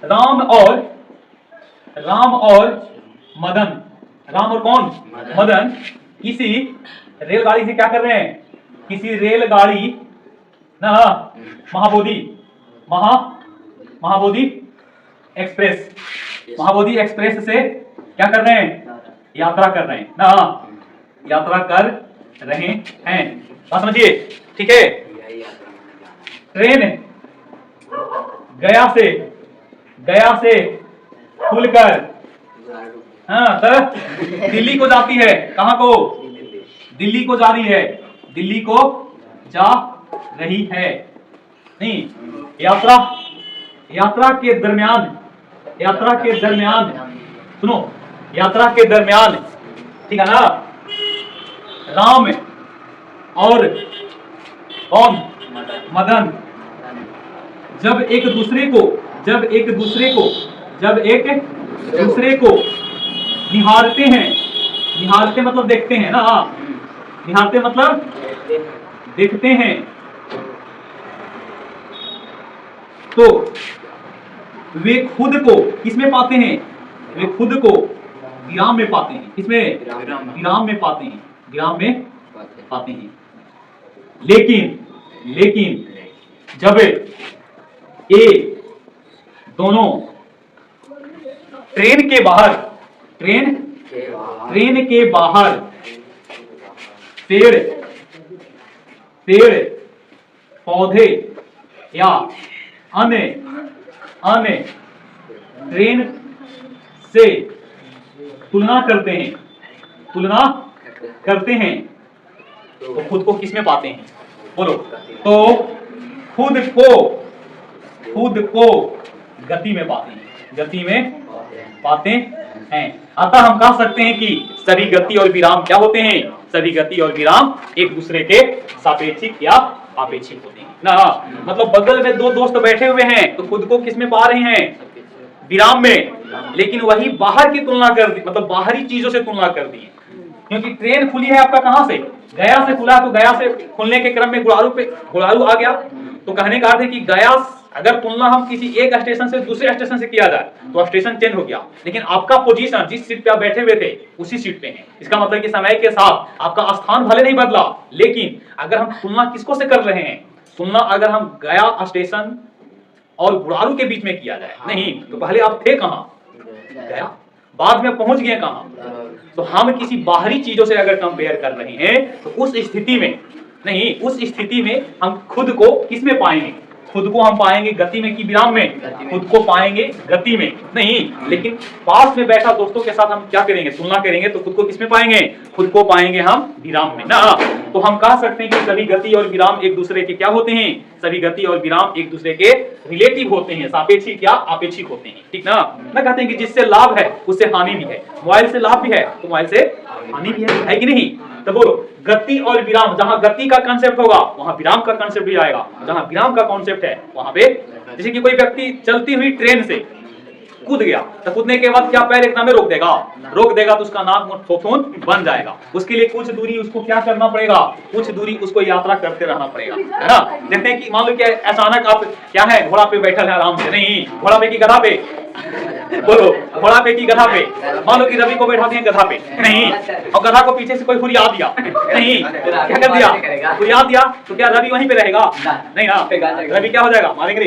राम और मदन, राम और कौन? मदन किसी रेलगाड़ी से क्या कर रहे हैं? किसी रेलगाड़ी ना, महाबोधि एक्सप्रेस, महाबोधि एक्सप्रेस से क्या कर रहे हैं? यात्रा कर रहे हैं ना, यात्रा कर रहे हैं। बात समझिए, ठीक है? ट्रेन गया से खुलकर तो दिल्ली को जाती है। कहां को? दिल्ली को जा रही है, दिल्ली को जा रही है। नहीं, यात्रा के दरमियान सुनो, यात्रा के दरमियान, ठीक है ना, राम और कौन? मदन जब एक दूसरे को निहारते हैं, निहारते मतलब देखते हैं ना, निहारते मतलब देखते हैं, तो वे खुद को किसमें पाते हैं? वे खुद को विराम में पाते हैं। किसमें? विराम में पाते हैं, विराम में पाते हैं। लेकिन जब ये दोनों ट्रेन के बाहर पेड़ पौधे या अन्य ट्रेन से तुलना करते हैं, तो खुद को किसमें पाते हैं? बोलो। तो खुद को गति में पाते हैं, गति में पाते हैं। अतः हम कह सकते हैं कि सभी गति और विराम क्या होते हैं? सभी गति और विराम एक दूसरे के सापेक्षिक या आपेक्षिक होते हैं ना। मतलब बगल में दो दोस्त बैठे हुए हैं, तो खुद को किसमें पा रहे हैं? विराम में। लेकिन वही बाहर की तुलना कर दी, मतलब बाहरी चीजों से तुलना कर दी, क्योंकि ट्रेन खुली है आपका कहां से? गया से खुला, तो गया से खुलने के क्रम में गुड़ारू आ गया। तो कहने का अर्थ है कि गया, अगर तुलना हम किसी एक स्टेशन से दूसरे स्टेशन से किया जाए तो स्टेशन चेंज हो गया, लेकिन आपका पोजीशन जिस सीट पे आप बैठे हुए थे उसी सीट पे है। इसका मतलब कि समय के साथ आपका स्थान भले नहीं बदला, लेकिन अगर हम तुलना किसको से कर रहे हैं? तुलना अगर हम गया स्टेशन और गुड़ारू के बीच में किया जाए, नहीं तो पहले आप थे कहां? गया, बाद में पहुंच गए कहां? तो हम किसी बाहरी चीजों से अगर कंपेयर कर रहे हैं तो उस स्थिति में हम खुद को किसमें पाएंगे? खुद को हम पाएंगे गति में कि विराम में? खुद को पाएंगे गति में नहीं, लेकिन पास में बैठा दोस्तों के साथ हम क्या करेंगे? तुलना करेंगे तो खुद को किसमें पाएंगे? खुद को पाएंगे हम विराम में ना। तो हम कह सकते हैं कि सभी गति और विराम एक दूसरे के क्या होते हैं? सभी गति और विराम एक दूसरे के रिलेटिव होते हैं, सापेक्षिक या आपेक्षिक होते हैं, ठीक ना। मैं कहते हैं कि जिससे लाभ है उससे हानि भी है, मोबाइल से लाभ भी है तो मोबाइल से हानि भी है कि नहीं? तो बोलो गति और विराम, जहां गति का कांसेप्ट होगा वहां विराम का कांसेप्ट भी आएगा, जहां विराम का कॉन्सेप्ट है वहां पे, जैसे कि कोई व्यक्ति चलती हुई ट्रेन से कूद गया तो कूदने के बाद क्या पैर एकदम में रोक देगा? रोक देगा तो उसका नाक मुंह ठोठोन बन जाएगा। उसके लिए कुछ दूरी उसको क्या करना पड़ेगा? कुछ दूरी उसको यात्रा करते रहना पड़ेगा, है ना। देखते हैं कि मान लो क्या अचानक आप क्या है घोड़ा पे बैठल है आराम से, नहीं घोड़ा पे की गधा पे, बोलो घोड़ा पे की गधा पे, मान लो कि रवि को बैठा दिया गधा पे, नहीं, और गधा को पीछे से कोई हुरिया दिया, नहीं, क्या कर दिया? हुरिया दिया तो क्या रवि वहीं पे रहेगा? नहीं ना, रवि क्या हो जाएगा? मारेंगे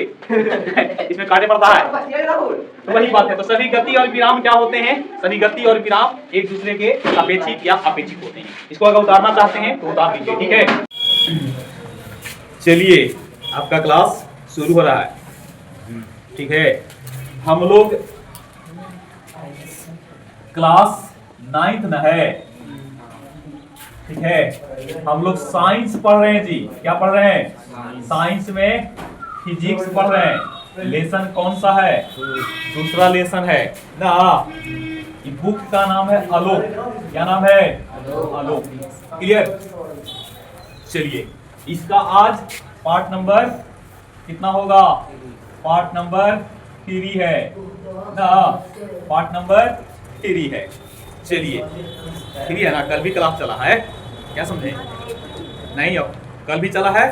इसमें काटे पड़ता है। तो वही बात है, तो सभी गति और विराम क्या होते हैं? सभी गति और विराम एक दूसरे के सापेक्षिक या अपेक्षिक होते हैं। इसको अगर उतारना चाहते हैं तो उतार दीजिए, ठीक है। चलिए आपका क्लास शुरू हो रहा है, ठीक है। हम लोग क्लास 9th में है, ठीक है। हम लोग साइंस पढ़ रहे हैं जी। क्या पढ़ रहे हैं? साइंस में फिजिक्स पढ़ रहे हैं। लेसन कौन सा है? दूसरा लेसन है ना। ये बुक का नाम है आलोक। क्या नाम है? आलोक। क्लियर? चलिए इसका आज पार्ट नंबर कितना होगा? पार्ट नंबर 3 है ना। पार्ट नंबर 3 है। चलिए 3 है ना। कल भी क्लास चला है, क्या समझे? नहीं, अब कल भी चला है,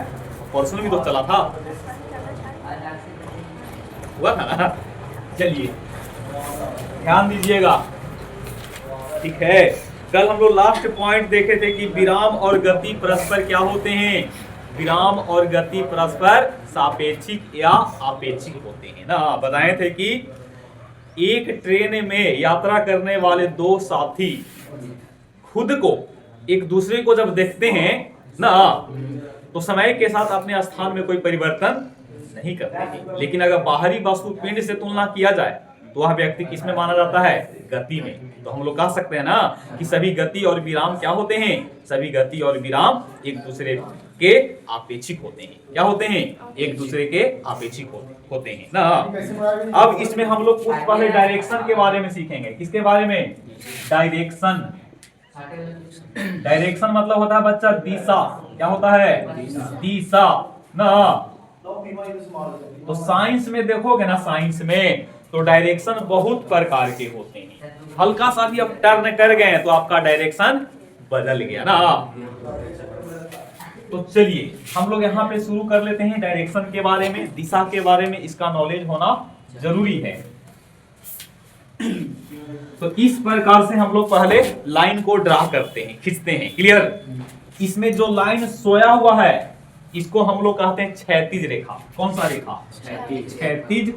परसों भी तो चला था, हुआ था ना। चलिए ध्यान दीजिएगा, ठीक है। कल हम लोग लास्ट पॉइंट देखे थे कि विराम और गति परस्पर क्या होते हैं? विराम और गति परस्पर सापेक्षिक या आपेक्षिक होते हैं ना। बताए थे कि एक ट्रेन में यात्रा करने वाले दो साथी खुद को एक दूसरे को जब देखते हैं ना तो समय के साथ अपने स्थान में कोई परिवर्तन नहीं करते हैं। लेकिन अगर बाहरी वस्तु पिंड से तुलना किया जाए तो वह व्यक्ति किसमें माना जाता है? गति में। तो हम लोग कह सकते हैं ना कि सभी गति और विराम क्या होते हैं? सभी गति और विराम एक दूसरे के आपेक्षिक होते हैं। क्या होते हैं? एक दूसरे के आपेक्षिक होते हैं ना। अब इसमें हम लोग कुछ पहले डायरेक्शन के बारे में सीखेंगे। किसके बारे में? डायरेक्शन। डायरेक्शन मतलब होता है बच्चा दिशा। क्या होता है? दिशा ना। तो साइंस में देखोगे ना, साइंस में तो डायरेक्शन बहुत प्रकार के होते हैं। हल्का सा भी आप टर्न कर गए तो आपका डायरेक्शन बदल गया ना। तो चलिए हम लोग यहाँ पे शुरू कर लेते हैं डायरेक्शन के बारे में, दिशा के बारे में। इसका नॉलेज होना जरूरी है। तो इस प्रकार से हम लोग पहले लाइन को ड्रा करते हैं, खींचते हैं। क्लियर? इसमें जो लाइन सोया हुआ है इसको हम लोग कहते हैं क्षैतिज रेखा। कौन सा रेखा? क्षैतिज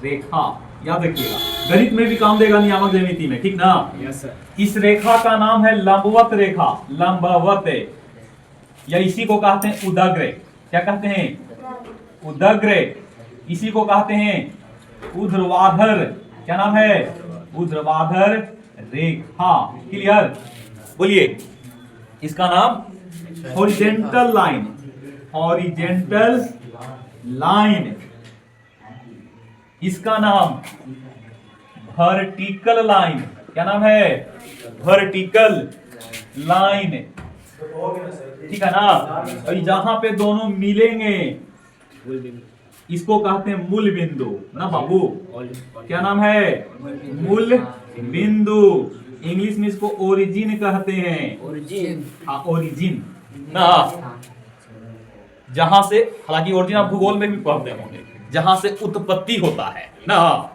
रेखा। याद रखिएगा, गणित में भी काम देगा, नियामक ज्यामिति में, ठीक ना। Yes sir. इस रेखा का नाम है लंबवत रेखा। लंबवत, या इसी को कहते हैं उदग्र। क्या कहते हैं? उदग्र। इसी को कहते हैं ऊर्ध्वाधर। क्या नाम है? ऊर्ध्वाधर रेखा। क्लियर? बोलिए। इसका नाम हॉरिजॉन्टल लाइन। Horizontal line. इसका नाम वर्टिकल लाइन। क्या नाम है? Vertical line. ठीक है ना। और जहां पे दोनों मिलेंगे इसको कहते हैं मूल बिंदु ना बाबू। क्या नाम है? मूल बिंदु। इंग्लिश में इसको ओरिजिन कहते हैं। ओरिजिन। हाँ, ओरिजिन ना। जहां से, हालांकि ओरिजिन आप भूगोल में भी पढ़ते होंगे, जहां से उत्पत्ति होता है ना।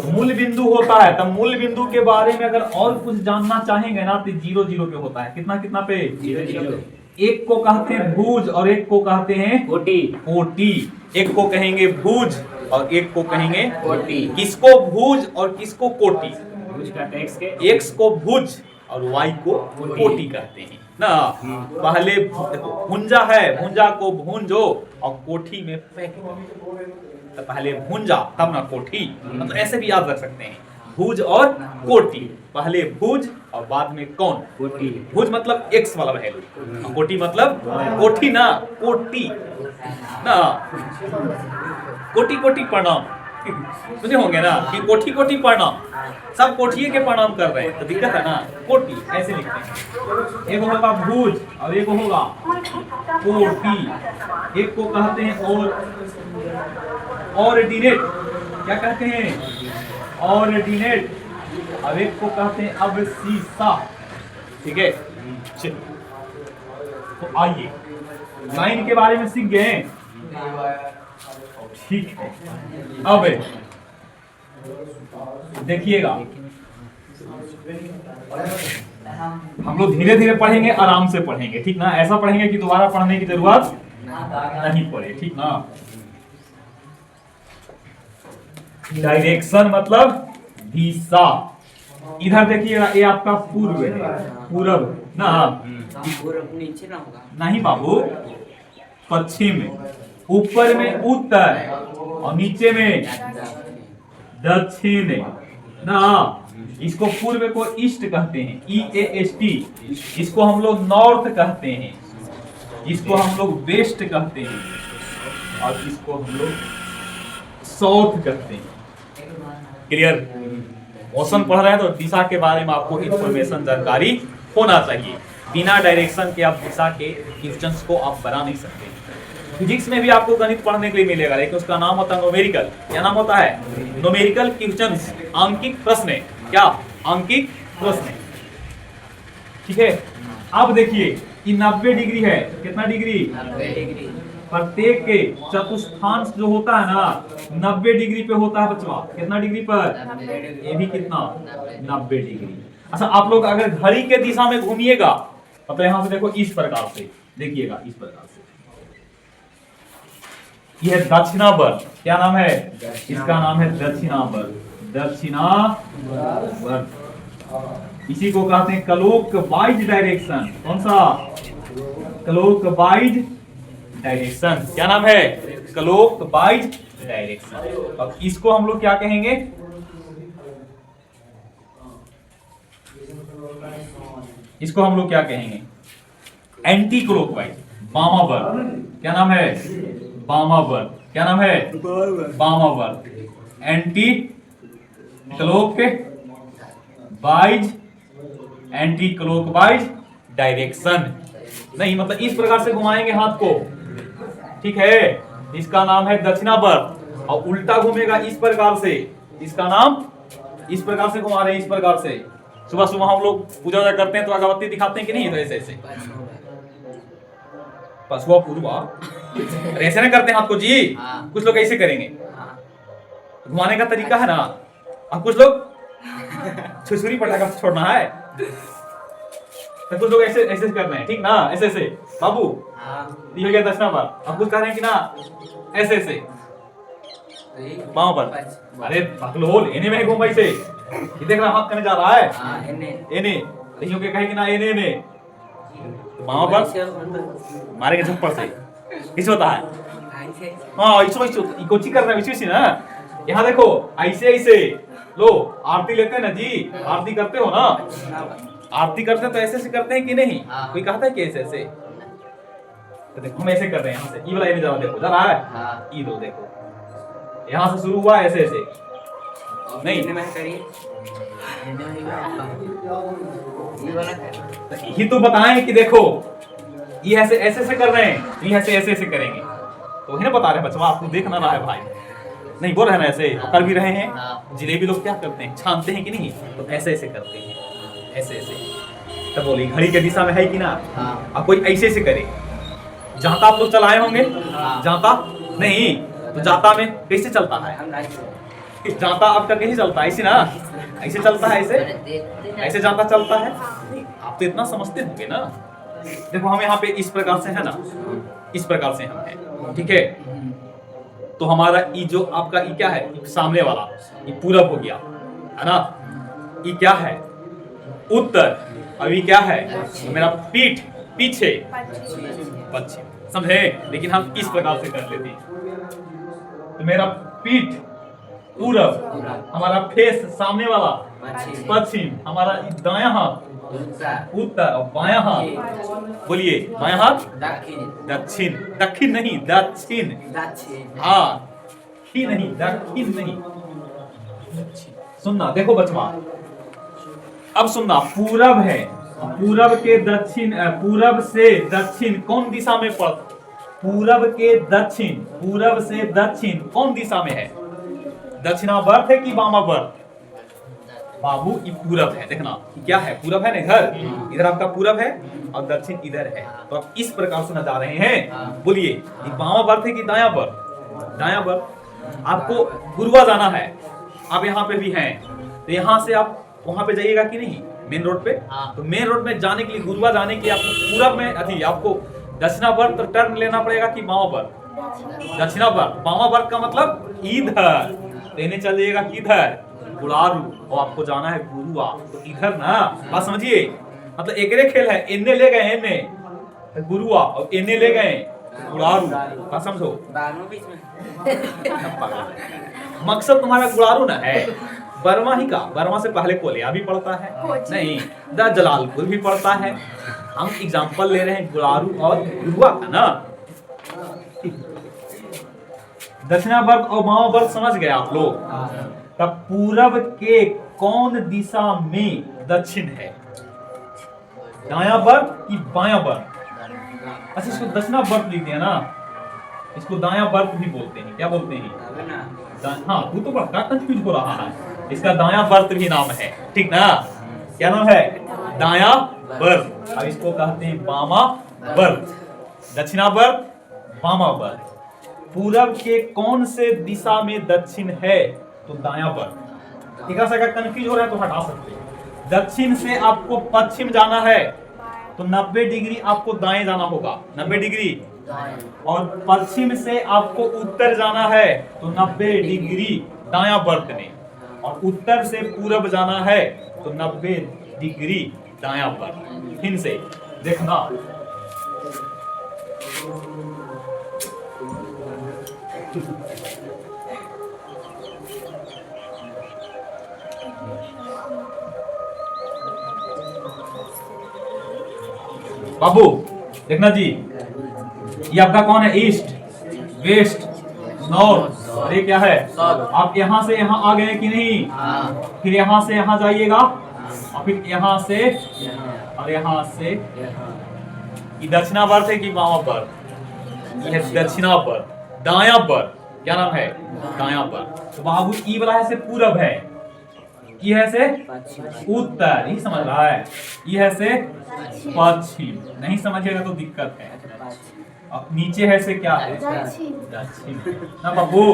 मूल बिंदु होता है। तब मूल बिंदु के बारे में अगर और कुछ जानना चाहेंगे ना तो 0 0 पे होता है। कितना कितना पे? 0 0 पे। एक को कहते हैं भुज और एक को कहते हैं कोटि। कोटि। एक को कहेंगे भुज और एक को कहेंगे कोटि। किसको भुज और किसको कोटि? भुज कहते हैं एक्स को भुज और वाई को कोटि कहते हैं। ना। पहले भुंजा है, भुंजा को भूंजो और कोठी में फेंको। तो पहले भुंजा तब ना कोठी, मतलब ऐसे भी याद रख सकते हैं, भुज और कोटी। पहले भुज और बाद में कौन, कोटी। भुज मतलब एक्स वाला वैल्यू, कोटी मतलब कोठी ना, कोटी ना। कोटि कोटि प्रणाम सुने होंगे ना कि कोठी कोठी प्रणाम, सब कोठिए के प्रणाम कर रहे हैं, तो दिक्कत है ना। कोटी ऐसे लिखते हैं, एक होगा भुज और एक होगा कोटी। एक को कहते हैं ऑर्डिनेट, क्या कहते हैं, ऑर्डिनेट। अब एक को कहते हैं अवशिष्टा, ठीक है। तो आइए लाइन के बारे में सीख गए, ठीक है। अब देखिएगा, हम लोग धीरे धीरे पढ़ेंगे, आराम से पढ़ेंगे, ठीक ना। ऐसा पढ़ेंगे कि दोबारा पढ़ने की जरूरत नहीं पड़े, ठीक ना। डायरेक्शन मतलब दिशा। इधर देखिएगा, ये आपका पूर्व है, पूरब ना। नीचे ना होगा, नहीं बाबू, पश्चिम, ऊपर में उत्तर और नीचे में दक्षिण ना। इसको पूर्व को ईस्ट कहते हैं, EAST। इसको हम लोग नॉर्थ कहते हैं, इसको हम लोग वेस्ट कहते हैं और इसको हम लोग साउथ कहते हैं। क्लियर। मौसम पढ़ रहे हैं तो दिशा के बारे में आपको इंफॉर्मेशन, जानकारी होना चाहिए। बिना डायरेक्शन के आप दिशा के क्वेश्चंस को आप बना नहीं सकते। फिजिक्स में भी आपको गणित पढ़ने के लिए मिलेगा, लेकिन उसका नाम होता है न्यूमेरिकल। क्या नाम होता है, न्यूमेरिकल क्वेश्चंस, आंकिक प्रश्न। क्या, आंकिक प्रश्न, ठीक है। अब देखिए, ये 90 डिग्री है, कितना डिग्री, 90 डिग्री। प्रत्येक के चतुष्फांश जो होता है ना 90 डिग्री पे होता है बच्चा। कितना डिग्री पर, ये भी कितना, 90 डिग्री। अच्छा, आप लोग अगर घड़ी के दिशा में घूमिएगा, मतलब यहां से देखो इस प्रकार से, देखिएगा इस प्रकार से, यह दक्षिणावर्त। क्या नाम है, इसका नाम है दक्षिणावर्त, दक्षिणावर्त। इसी को कहते हैं क्लॉकवाइज डायरेक्शन। कौन सा, क्लॉकवाइज डायरेक्शन। क्या नाम है, क्लॉकवाइज डायरेक्शन। अब इसको हम लोग क्या कहेंगे, इसको हम लोग क्या कहेंगे, एंटी क्लॉकवाइज, वामावर्त। क्या नाम है, वामावर्त। क्या नाम है, वामावर्त। Anti clockwise, anti clockwise direction. नहीं, मतलब इस प्रकार से घुमाएंगे हाथ को, ठीक है, इसका नाम है दक्षिणावर्त। और उल्टा घूमेगा इस प्रकार से, इसका नाम, इस प्रकार से घुमा रहे हैं, इस प्रकार से। सुबह सुबह हम लोग पूजा करते हैं तो अगरबत्ती दिखाते हैं कि नहीं, तो ऐसे ऐसे पशुआ पूर्वा, ऐसे ना करते हैं हाथ को जी। कुछ लोग ऐसे करेंगे, घुमाने का तरीका है ना। अब कुछ लोग छुछुरी पटाखा छोड़ना है, तो कुछ लोग ऐसे ऐसे कर रहे हैं, ठीक ना, ऐसे ऐसे। बाबू ये हो गया दक्षिणावर्त। अब कुछ कह रहे हैं कि ना ऐसे ऐसे वहां पर। अरे बकलोल, इन्हें में घूम ऐसे, ये देख रहा हाथ करने जा रहा है, इन्हें कहीं के कहे कि ना इन्हें वहां पर मारेंगे झप्पड़ से। किस होता है, हाँ इसको कोची कर रहा है, इसी ना। यहाँ देखो ऐसे ऐसे लो, आरती लेते हैं ना जी, आरती करते हो ना, आरती करते हैं तो ऐसे ऐसे करते हैं कि नहीं। कोई कहता है कि ऐसे ऐसे, तो देखो हम ऐसे कर रहे हैं, यहाँ से ई वाला ये जरा देखो, जा रहा है ई दो, देखो यहाँ से शुरू हुआ ऐसे ऐसे, नहीं ये तो बताएं कि देखो ये ऐसे ऐसे ऐसे कर रहे हैं, ये ऐसे ऐसे ऐसे करेंगे, तो वही ना बता रहे बच्चा, आपको देखना ना है भाई, नहीं बोल रहे ना ऐसे कर भी रहे हैं। जिलेबी लोग क्या करते हैं, छानते हैं कि नहीं, तो ऐसे ऐसे करते हैं, ऐसे ऐसे। तब बोली घड़ी के दिशा में है कि ना। अब कोई ऐसे ऐसे करे, जाता आप लोग चलाए होंगे, जाता नहीं तो जाता में कैसे चलता है, जाता आपका कैसे चलता है, ऐसे ना, ऐसे चलता है, ऐसे ऐसे जाता चलता है। आप तो इतना समझते होंगे ना। देखो हम यहाँ पे इस प्रकार से है ना, इस प्रकार से हम है, ठीक है। तो हमारा ये जो आपका ये क्या है, सामने वाला ये पूरब हो गया है ना, ये क्या है उत्तर, अभी क्या है? तो मेरा पीठ पीछे पश्चिम, समझे? लेकिन हम इस प्रकार से कर लेते हैं। तो मेरा पीठ पूरब, हमारा फेस सामने वाला पश्चिम, हमारा दायां हाथ उत्तर और बायां हाथ, बोलिए बायां हाथ दक्षिण, दक्षिण नहीं दक्षिण, हाँ ही नहीं दक्षिण नहीं, सुनना देखो बचवा, अब सुनना, पूरब है, पूरब के दक्षिण, पूरब से दक्षिण कौन दिशा में पड़, पूरब के दक्षिण, पूरब से दक्षिण कौन दिशा में है? दक्षिणावर्त है कि वामावर्त? बाबू ये पूरब है, देखना क्या है, पूरब है ना, इधर इधर आपका पूरब है और दक्षिण इधर है, तो आप इस प्रकार से जा रहे हैं। बोलिए ये वामावर्त है कि दायावर्त? दायावर्त। आपको गुरुआ जाना है, आप यहाँ पे भी हैं, तो यहाँ से आप वहां पे जाइएगा कि नहीं, मेन रोड पे? तो मेन रोड में जाने के लिए, गुरुआ जाने के लिए आपको पूरब में अथी आपको दक्षिणावर्त टर्न लेना पड़ेगा कि वामावर्त? दक्षिणावर्त। वामावर्त का मतलब इधर, लेने चल जाइएगा किधर? गुलारू, और आपको जाना है गुरुआ, तो इधर ना, बात समझिए, मतलब एकरे खेल है, इन्ने ले गए इन्ने गुरुआ और इन्ने ले गए गुलारू, बात समझो। मकसद तुम्हारा गुलारू ना है, बर्मा ही का, बर्मा से पहले कोलिया भी पड़ता है, नहीं द जलालपुर भी पड़ता है, हम एग्जांपल ले रहे हैं गुलारू और गुरुआ का ना। दक्षिणावर्त और वामावर्त समझ गए आप लोग? तब पूरब के कौन दिशा में दक्षिण है? दायावर्त कि बायावर्त? अच्छा इसको दक्षिणावर्त लिखते हैं ना, इसको दायावर्त भी बोलते हैं, क्या बोलते हैं? हाँ तू तो बड़ा कंफ्यूज हो रहा है, इसका दायावर्त भी नाम है, ठीक ना? क्या नाम है? दायावर्त। अब इसको कहते हैं वामावर्त, दक्षिणावर्त, वामावर्त। पूरब के कौन से दिशा में दक्षिण है? तो दायावर्त। ठीक है, अगर कंफ्यूज हो रहा है तो हटा सकते हैं। दक्षिण से आपको पश्चिम जाना है तो 90 डिग्री आपको दाएं जाना होगा, 90 डिग्री, और पश्चिम से आपको उत्तर जाना है तो 90 डिग्री दायावर्त में, और उत्तर से पूरब जाना है तो 90 डिग्री दायावर्त। फिर से देखना, बाबू देखना जी, ये आपका कौन है? ईस्ट, वेस्ट, नॉर्थ, और ये क्या है? आप यहाँ से यहाँ आ गए कि नहीं? फिर यहाँ से यहाँ जाइएगा, और फिर यहाँ से और यहाँ से। ये दक्षिणावर्त है कि वामावर्त? ये दक्षिणावर्त। दायावर्त क्या नाम है? दायावर्त। तो बाबू ई वाला है से पूरब है, ये है से उत्तर, ये समझ रहा है? ये है से पश्चिम, नहीं समझिएगा तो दिक्कत है। अब नीचे है से क्या है? दक्षिण ना बाबू,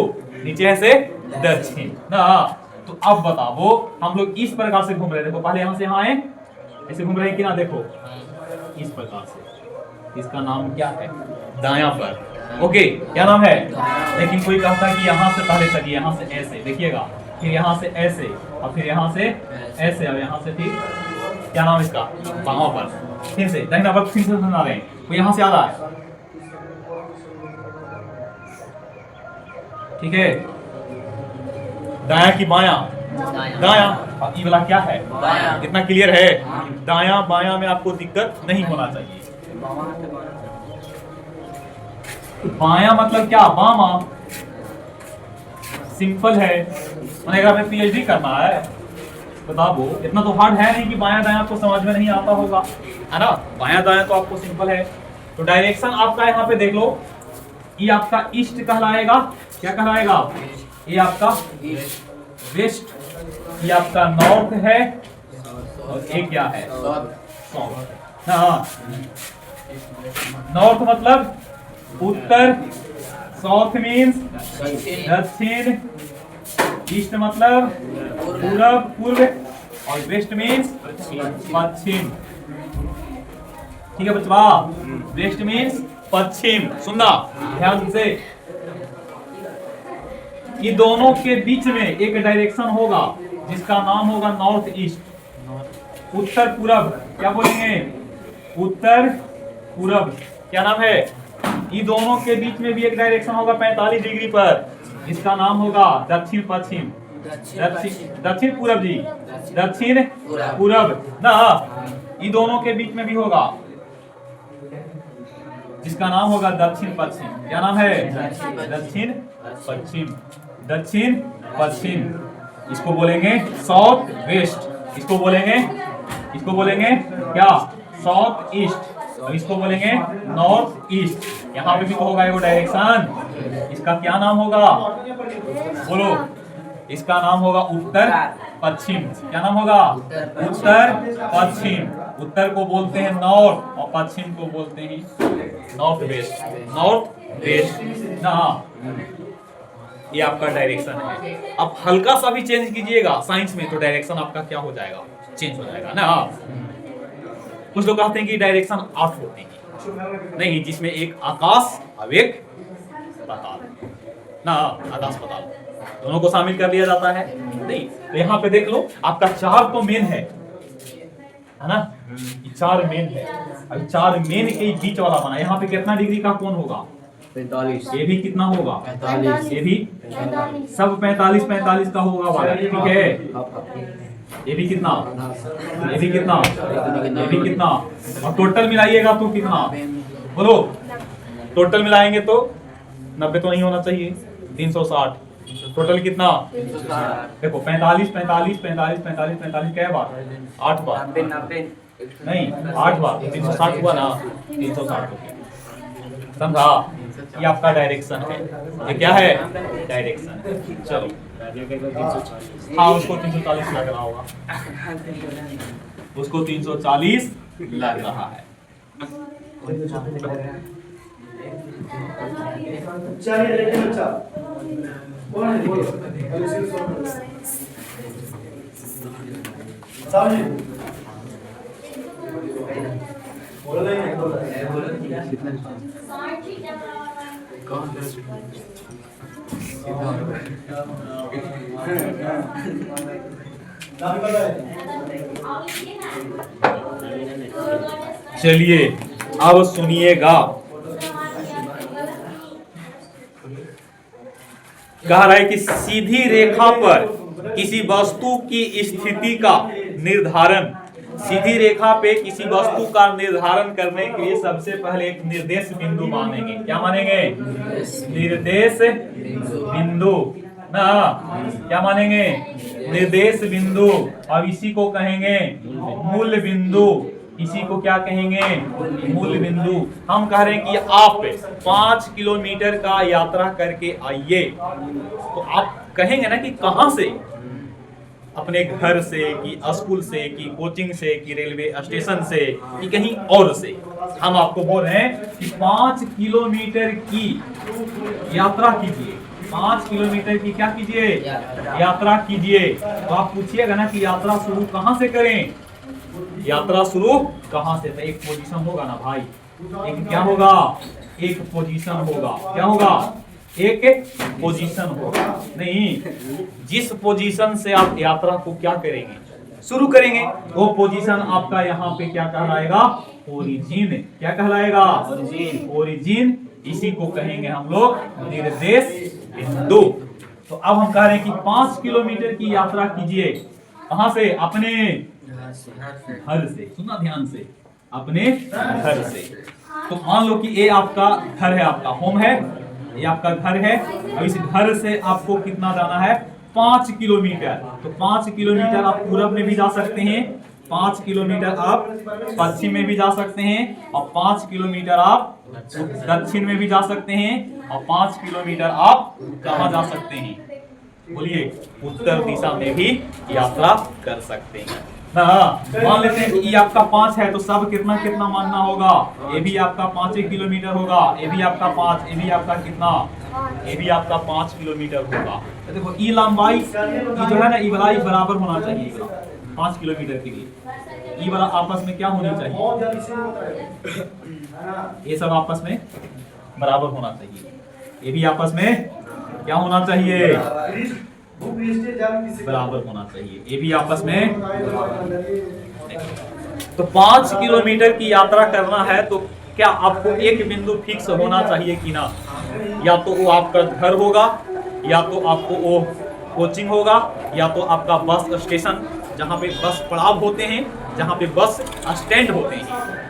नीचे है से दक्षिण ना। तो अब बताओ, हम लोग इस प्रकार से घूम रहे, देखो पहले यहाँ से यहाँ आए, ऐसे घूम रहे हैं कि ना, देखो इस प्रकार से, इसका नाम क्या है? दायावर्त। ओके, क्या नाम है? लेकिन कोई कहता है कि यहाँ से पहले चलिए, यहाँ से ऐसे देखिएगा, फिर यहाँ से ऐसे, और फिर यहाँ से ऐसे, और यहाँ से फिर क्या नाम इसका? वामावर्त। फिर से दाहिनावर्त, फिर से सुना रहे हैं, वो यहाँ से आ रहा है, ठीक है? दाया की बाया? दाया। अब ये वाला क्या है? इतना क्लियर है? दाया बाया में आपको दिक्कत नहीं होना चाहिए। बाया मतलब क्या? बामा, सिंपल है। अगर हमें पीएचडी करना है, बताओ, इतना तो हार्ड है नहीं कि बाया दाया आपको समझ में नहीं आता होगा, है ना? बाया दाया तो आपको सिंपल है। तो डायरेक्शन आपका यहाँ पे देख लो, ये आपका ईस्ट कहलाएगा, क्या कहलाएगा? ये आपका वेस्ट, ये आपका नॉर्थ है, और ये क्या है? साउथ। हाँ, नॉर्थ मतलब उत्तर, साउथ मीन्स दक्षिण, ईस्ट मतलब पूरब पूर्व, और वेस्ट मीन्स पश्चिम। ठीक है बच्चा, वेस्ट मीन्स पश्चिम। सुनना ध्यान से, ये दोनों के बीच में एक डायरेक्शन होगा जिसका नाम होगा नॉर्थ ईस्ट। उत्तर पूरब, क्या बोलेंगे? उत्तर पूरब। क्या नाम है? इन दोनों के बीच में भी एक डायरेक्शन होगा 45 डिग्री पर, इसका नाम होगा दक्षिण पश्चिम। दक्षिण पूरब जी, दक्षिण पूरब ना। इन दोनों के बीच में भी होगा, जिसका नाम होगा दक्षिण पश्चिम। क्या नाम है? दक्षिण पश्चिम। दक्षिण पश्चिम इसको बोलेंगे साउथ वेस्ट। इसको बोलेंगे क्या? South east. और इसको बोलेंगे नॉर्थ ईस्ट। यहाँ पे भी तो होगा एगो डायरेक्शन, इसका क्या नाम होगा? बोलो। इसका नाम होगा उत्तर पश्चिम। क्या नाम होगा? उत्तर पश्चिम। उत्तर को बोलते हैं नॉर्थ और पश्चिम को बोलते हैं नॉर्थ वेस्ट। नॉर्थ वेस्ट ना, ये आपका डायरेक्शन है। अब हल्का सा भी चेंज कीजिएगा साइंस में तो डायरेक्शन आपका क्या हो जाएगा? चेंज हो जाएगा ना। कुछ लोग कहते हैं कि डायरेक्शन 8 होते हैं, नहीं, जिसमें एक आकाश और एक पाताल ना। आकाश पाताल दोनों को शामिल कर लिया जाता है। नहीं तो यहाँ पे देख लो, आपका 4 तो मेन है ना, ये 4 मेन है। अब 4 मेन के बीच वाला बना, यहाँ पे कितना डिग्री का कोण होगा? 45। ये भी कितना होगा? 45। ये भी सब 45 का होगा वाला, ठीक है। ये भी कितना? ये भी कितना? ये भी कितना? और टोटल मिलाइएगा तो कितना? बोलो। टोटल मिलाएंगे तो 90 तो नहीं होना चाहिए, 360। टोटल कितना? देखो 45 45 45 45 45 क्या बार? 8 बार नहीं, 8 बार 360 हुआ ना। 360 हो गया, समझा? ये आपका डायरेक्शन है। ये क्या है? डायरेक्शन है। चलो हाँ, उसको 340 लग रहा होगा, उसको 340 लग रहा है। चलिए देखिए बच्चा, कौन है? बोलो। सामने बोलो नहीं, चलिए अब सुनिएगा, कह रहा है कि सीधी रेखा पर किसी वस्तु की स्थिति का निर्धारण, सीधी रेखा पे किसी वस्तु का निर्धारण करने के लिए सबसे पहले एक निर्देश बिंदु मानेंगे। क्या मानेंगे? निर्देश बिंदु ना। क्या मानेंगे? निर्देश बिंदु। अब इसी को कहेंगे मूल बिंदु। इसी को क्या कहेंगे? मूल बिंदु। हम कह रहे हैं कि आप 5 किलोमीटर का यात्रा करके आइए, तो आप कहेंगे ना कि कहां से? अपने घर से, कि स्कूल से, कि कोचिंग से, कि रेलवे स्टेशन से, कि कहीं और से। हम आपको बोल रहे हैं कि 5 किलोमीटर की यात्रा कीजिए। 5 किलोमीटर की क्या कीजिए? यात्रा कीजिए। तो आप पूछिएगा ना कि यात्रा शुरू कहां से करें? यात्रा शुरू कहां से? तो एक पोजीशन होगा ना भाई, एक क्या होगा? एक पोजीशन होगा। क्या होगा? एक पोजीशन होगा। नहीं, जिस पोजीशन से आप यात्रा को क्या करेंगे? शुरू करेंगे, वो पोजीशन आपका यहाँ पे क्या कहलाएगा? ओरिजिन। क्या कहलाएगा? ओरिजिन। ओरिजिन। इसी को कहेंगे हम लोग निर्देश बिंदु। तो अब हम कह रहे हैं कि 5 किलोमीटर की यात्रा कीजिए। कहां से? अपने घर से। सुना ध्यान से, अपने घर से। तो मान लो कि ये आपका घर है, आपका होम है, ये आपका घर है। अब इस घर से आपको कितना जाना है? 5 किलोमीटर। तो 5 किलोमीटर आप पूरब में भी जा सकते हैं, 5 किलोमीटर आप पश्चिम में भी जा सकते हैं, और 5 किलोमीटर आप दक्षिण में भी जा सकते हैं, और 5 किलोमीटर आप कहाँ जा सकते हैं? बोलिए। उत्तर दिशा में भी यात्रा कर सकते हैं। मान लेते हैं कि ये आपका 5 है, तो सब कितना कितना मानना होगा? ये भी आपका 5 किलोमीटर होगा, ये भी आपका 5, ये भी आपका कितना? ये भी आपका 5 किलोमीटर होगा। तो देखो ई लंबाई जो है ना, ई वाला बराबर होना चाहिए 5 किलोमीटर के लिए। ई वाला आपस में क्या होनी चाहिए? ये सब आपस में बराबर होना चाहिए। ये भी आपस में क्या होना चाहिए? बराबर होना चाहिए। ये भी आपस में तो 5 किलोमीटर की यात्रा करना है तो क्या आपको एक बिंदु फिक्स होना चाहिए कि ना? या तो वो आपका घर होगा, या तो आपको वो कोचिंग होगा, या तो आपका बस स्टेशन जहाँ पे बस पड़ाव होते हैं, जहाँ पे बस स्टैंड होते हैं,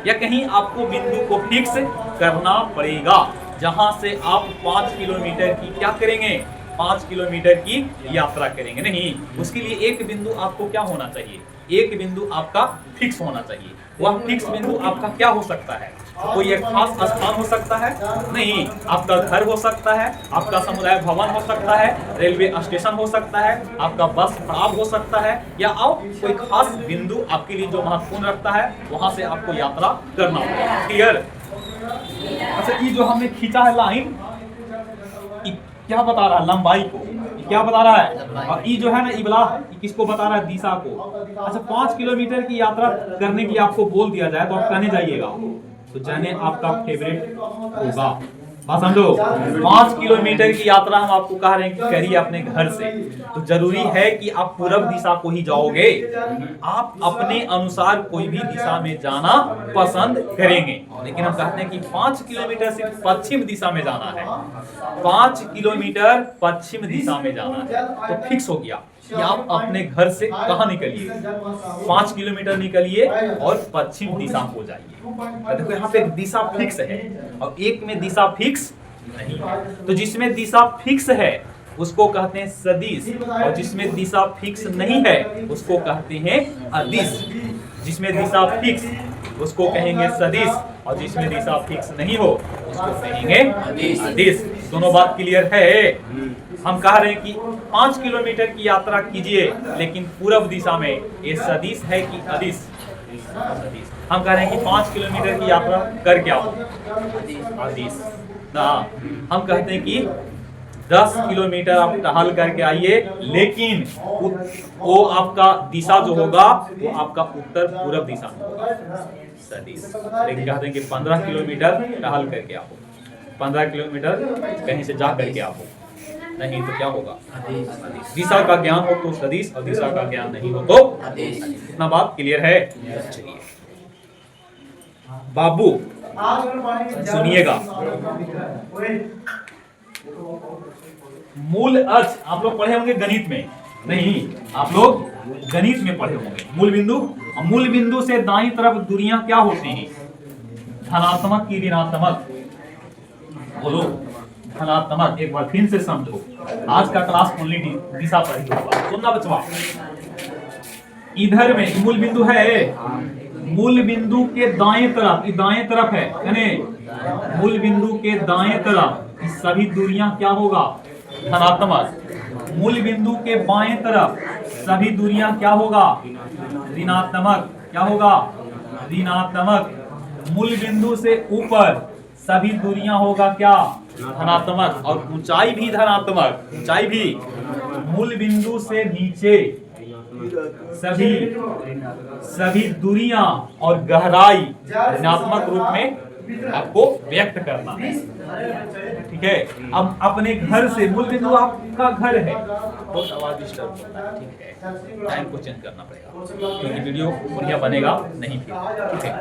या कहीं आपको बिंदु को फिक्स करना पड़ेगा जहाँ से आप 5 किलोमीटर की क्या करेंगे, 5 किलोमीटर की यात्रा करेंगे। नहीं, उसके लिए एक बिंदु आपको क्या होना चाहिए, एक बिंदु आपका फिक्स होना चाहिए। वह फिक्स बिंदु आपका क्या हो सकता है? कोई एक खास स्थान हो सकता है? नहीं, आपका घर हो सकता है, आपका समुदाय भवन हो सकता है, रेलवे स्टेशन हो सकता है, आपका बस पड़ाव हो सकता है, या आप कोई खास बिंदु आपके लिए जो महत्वपूर्ण रखता है वहां से आपको यात्रा करना होगा। क्लियर? अच्छा, ये जो हमने खींचा है लाइन, क्या बता रहा है? लंबाई को। क्या बता रहा है? और ये जो है ना इबला, किसको बता रहा है? दिशा को। अच्छा, 5 किलोमीटर की यात्रा करने की आपको बोल दिया जाए तो आप कहने जाइएगा, तो जाने आपका फेवरेट होगा। बात समझो, 5 किलोमीटर की यात्रा हम आपको कह रहे हैं कि करिए अपने घर से, तो जरूरी है कि आप पूरब दिशा को ही जाओगे। आप अपने अनुसार कोई भी दिशा में जाना पसंद करेंगे, लेकिन हम कहते हैं कि 5 किलोमीटर सिर्फ पश्चिम दिशा में जाना है, 5 किलोमीटर पश्चिम दिशा में जाना है। तो फिक्स हो गया कि आप अपने घर से कहाँ निकलिए, 5 किलोमीटर निकलिए और पश्चिम दिशा को जाइए। देखो यहाँ पे एक दिशा फिक्स है और एक में दिशा फिक्स नहीं है। तो जिसमें दिशा फिक्स है उसको कहते हैं सदिश, और जिसमें दिशा फिक्स नहीं है उसको कहते हैं अदिश। जिसमें दिशा फिक्स उसको कहेंगे सदिश, और जिसमें दिशा फिक्स नहीं हो उसको कहेंगे अदिश। दोनों बात क्लियर है? हम कह रहे हैं कि 5 किलोमीटर की यात्रा कीजिए, लेकिन पूरब दिशा में ये सदिश है कि अदिश? सदिश। हम कह रहे हैं कि 5 किलोमीटर की यात्रा करके आओ, अदिश ना। हम कहते हैं कि 10 किलोमीटर आप टहल करके आइए, लेकिन वो आपका दिशा जो होगा वो आपका उत्तर पूरब दिशा में होगा, सदिश। लेकिन कहते हैं कि 15 किलोमीटर टहल करके आओ, 15 किलोमीटर कहीं से जा करके आओ, नहीं तो क्या होगा? दिशा का ज्ञान हो तो सदिश, और दिशा का ज्ञान नहीं हो तो अदिश। इतना बात क्लियर है? चलिए बाबू सुनिएगा, मूल अर्थ आप लोग पढ़े होंगे गणित में, नहीं आप लोग गणित में पढ़े होंगे। मूल बिंदु, और मूल बिंदु से दाईं तरफ दूरियां क्या होती हैं? धनात्मक की ऋणात्मक? बोलो, धनात्मक। एक बार फिर से समझो, आज का क्लास ओनली दिशा पर ही होगा। सुनना बचवा, इधर में मूल बिंदु है, मूल बिंदु के दाएं तरफ, ये दाएं तरफ है, यानी मूल बिंदु के दाएं तरफ सभी दूरियां क्या होगा? धनात्मक। मूल बिंदु के बाएं तरफ सभी दूरियां क्या होगा? ऋणात्मक। क्या होगा? ऋणात्मक। मूल बिंदु से ऊपर सभी दूरियां होगा क्या? धनात्मक। और ऊंचाई भी धनात्मक, ऊंचाई भी। मूल बिंदु से नीचे सभी दूरियां और गहराई ऋणात्मक रूप में आपको व्यक्त करना है, ठीक है? अब अपने घर से, मूल बिंदु आपका घर है, बहुत आवाज डिस्टर्ब होता है, ठीक है? टाइम को चेंज करना पड़ेगा क्योंकि वीडियो बढ़िया बनेगा नहीं फिर, ठीक है?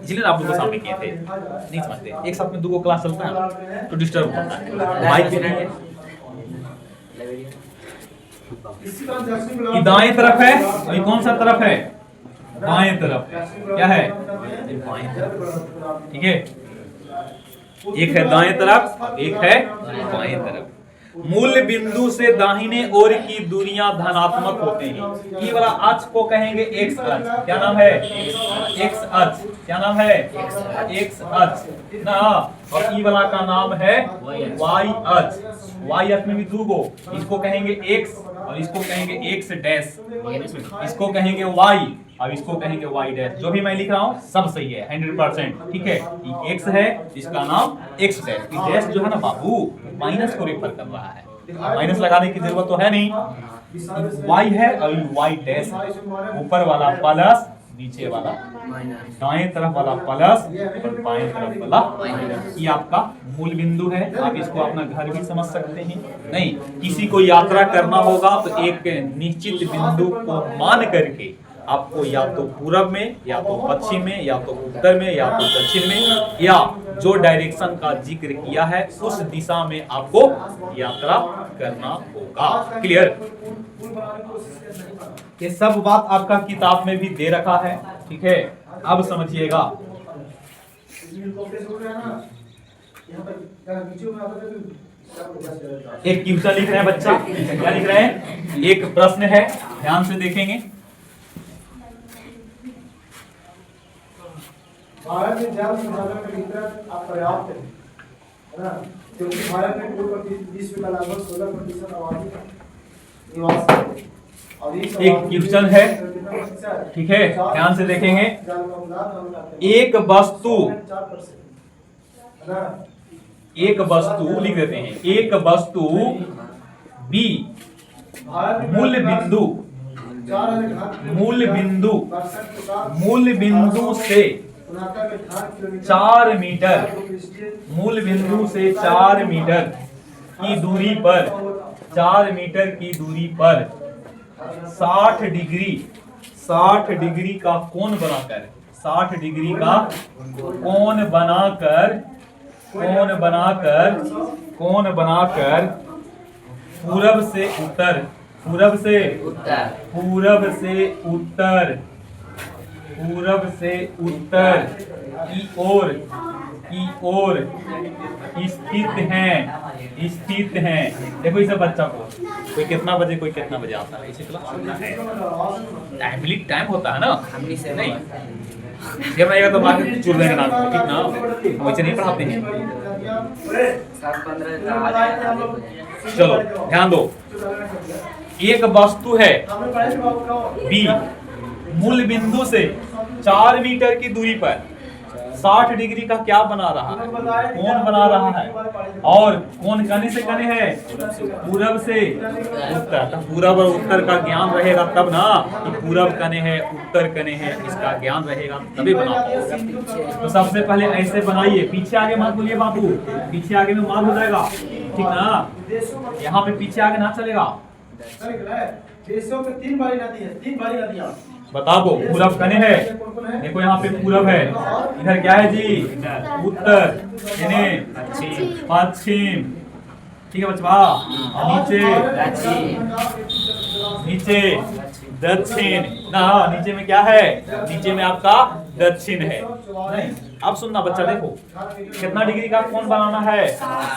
इसलिए आप लोगों को सामने किए थे, नहीं समझते। एक साथ में 2 क्लास चलता है तो डिस्टर्ब होता है, माइक भी नहीं है। ये दाएं तरफ है और ये कौन सा तरफ है? बाएं तरफ। क्या है? बाएं तरफ, ठीक है? एक है दाएं तरफ, एक है बाएं तरफ। मूल बिंदु से दाहिने ओर की दूरियां धनात्मक होते हैं। ये वाला अक्ष को कहेंगे एक्स अक्ष। क्या नाम है? एक्स अक्ष। क्या नाम है? एक्स अक्ष ना। और ये वाला का नाम है वाई अक्ष। वाई अक्ष में भी 2 गो, इसको कहेंगे एक्स और इसको कहेंगे एक्स डैश, इसको कहेंगे वाई और इसको कहेंगे वाई डैश। जो भी मैं लिख रहा हूँ सब सही है 100%, ठीक है? ये एक्स है, इसका नाम एक्स डैश। ये डैश जो है ना बाबू, माइनस को रेफर कर रहा है, माइनस लगाने की जरूरत तो है नहीं। वाई है और वाई डैश, ऊपर वाला प्लस, नीचे वाला दाएं तरफ वाला प्लस और बाएं तरफ वाला माइनस। ये आपका मूल बिंदु है। आप इसको अपना घर भी समझ सकते हैं। नहीं, किसी को यात्रा करना होगा तो एक निश्चित बिंदु को मान करके आपको या तो पूरब में, या तो पश्चिम में, या तो उत्तर में, या तो दक्षिण में, या जो डायरेक्शन का जिक्र किया है उस दिशा में आपको यात्रा करना होगा। क्लियर? ये सब बात आपका किताब में भी दे रखा है, ठीक है। अब समझिएगा, एक क्वेश्चन लिख रहे हैं बच्चा, क्या लिख रहे हैं? एक प्रश्न है, ध्यान से देखेंगे। भारत में जल संसाधन का वितरण अपर्याप्त है ना, क्योंकि भारत में कुल विश्व का लगभग 16% आबादी निवास है। एक क्वेश्चन है, ठीक है, ध्यान से देखेंगे। एक वस्तु लिख देते हैं, एक वस्तु बी मूल बिंदु से 4 मीटर की दूरी पर 4 मीटर की दूरी पर 60 डिग्री का कोण बनाकर 60 डिग्री का कोण बनाकर पूरब से उत्तर की ओर स्थित हैं। देखो इसे बच्चा को कोई कितना बजे आता है, इसे क्लास है, टाइम होता है ना, नहीं जब आएगा तो मार्केट चुर देंगे नाम को, ठीक ना, वैसे नहीं पढ़ाते हैं। 7-15 चलो ध्यान दो, एक वस्तु है बी मूल बिंदु से 4 मीटर की दूरी पर 60 डिग्री का क्या बना रहा है? कोण बना रहा है, और कोण कने से कने है? पूरब से उत्तर। तो पूरब और उत्तर का ज्ञान रहेगा तब ना कि पूरब कने है, उत्तर कने है, इसका ज्ञान रहेगा तभी बना पाओगे। तो सबसे पहले ऐसे बनाइए, पीछे आगे मत बोलिए बाबू, पीछे आगे में मार हो जाएगा, ठीक ना, यहाँ पे पीछे आगे ना चलेगा। देशों में 3 बड़ी नदी है, 3 बड़ी नदियां बता दो, पूरब कने है, देखो यहाँ पे पूरब है, इधर क्या है जी? उत्तर, पश्चिम, ठीक है बच्चा, नीचे दक्षिण ना, नीचे में क्या है? नीचे में आपका दक्षिण है। नहीं, अब सुनना बच्चा, देखो कितना डिग्री का कोण बनाना है?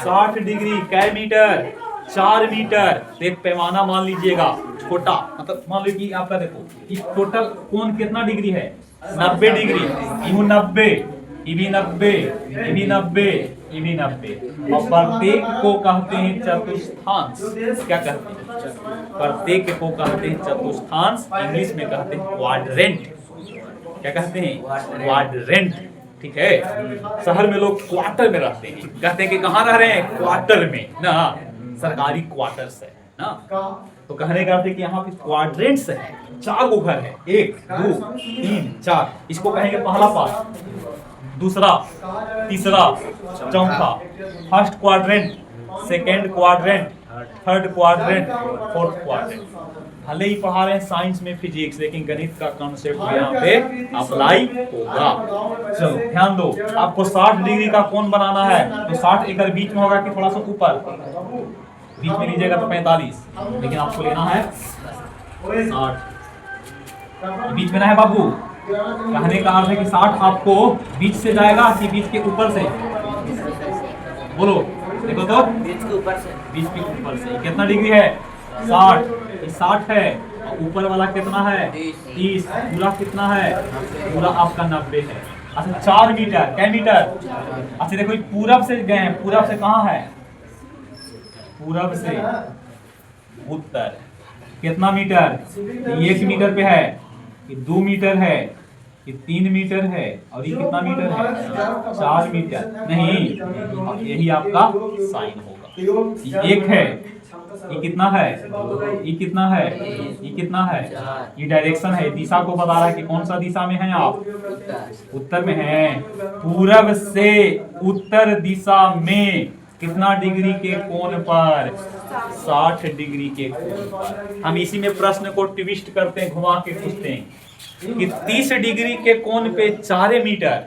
60 डिग्री, कै मीटर? 4 मीटर। तो एक पैमाना मान लीजिएगा छोटा, मतलब मान लो कि आपका देखो इस टोटल कोण कितना डिग्री है? 90 डिग्री। यू 90, ये भी 90, ये भी 90, ये भी 90, और प्रत्येक को कहते हैं चतुर्थांश। क्या कहते हैं? प्रत्येक को कहते हैं चतुर्थांश, इंग्लिश में कहते हैं क्वाड्रेंट। क्या कहते हैं? क्वाड्रेंट, ठीक है। शहर में लोग क्वार्टर में रहते हैं, कहते हैं कि कहाँ रह रहे हैं? क्वार्टर में ना, सरकारी क्वार्टर्स है ना। तो कहने का अर्थ है कि यहाँ पे क्वाड्रेंट्स है, 4 गो घर है, 1 2 3 4। इसको कहेंगे पहला पार्ट, दूसरा, तीसरा, चौथा, first quadrant, second quadrant, third quadrant, fourth quadrant. भले ही पढ़ा रहे हैं साइंस में फिजिक्स, लेकिन गणित का कॉन्सेप्ट यहाँ पे अप्लाई होगा। चलो ध्यान दो, आपको 60 डिग्री का कोण बनाना है, तो 60 एक बीच में होगा कि थोड़ा सा ऊपर? बीच में लीजिएगा तो 45, लेकिन आपको लेना है 60। बीच में ना है बाबू, कहने का अर्थ है कि 60 आपको बीच से जाएगा कि बीच के ऊपर से? बोलो, देखो तो, बीच के ऊपर से। बीच के ऊपर से। कितना डिग्री है? 60, 60 है, और ऊपर वाला कितना है? 30। पूरा कितना है? पूरा आपका 90 है। अच्छा 4 मीटर, क्या मीटर? अच्छा देखो पूरब से गए हैं, पूरब से कहाँ है? पूरब से उत्तर, कितना मीटर? 1 मीटर पे है, ये 2 मीटर है, ये 3 मीटर है, और ये कितना मीटर है? 4 मीटर। नहीं, यही आपका साइन होगा। ये 1 है, ये कितना है? ये कितना है? ये कितना है? ये डायरेक्शन है, दिशा को बता रहा है कि कौन सा दिशा में है आप? उत्तर में है। पूरब से उत्तर दिशा में कितना डिग्री के कोण पर? 60 डिग्री के कोण पर। हम इसी में प्रश्न को ट्विस्ट करते हैं, घुमा के पूछते हैं कि 30 डिग्री के कोण पे 4 मीटर,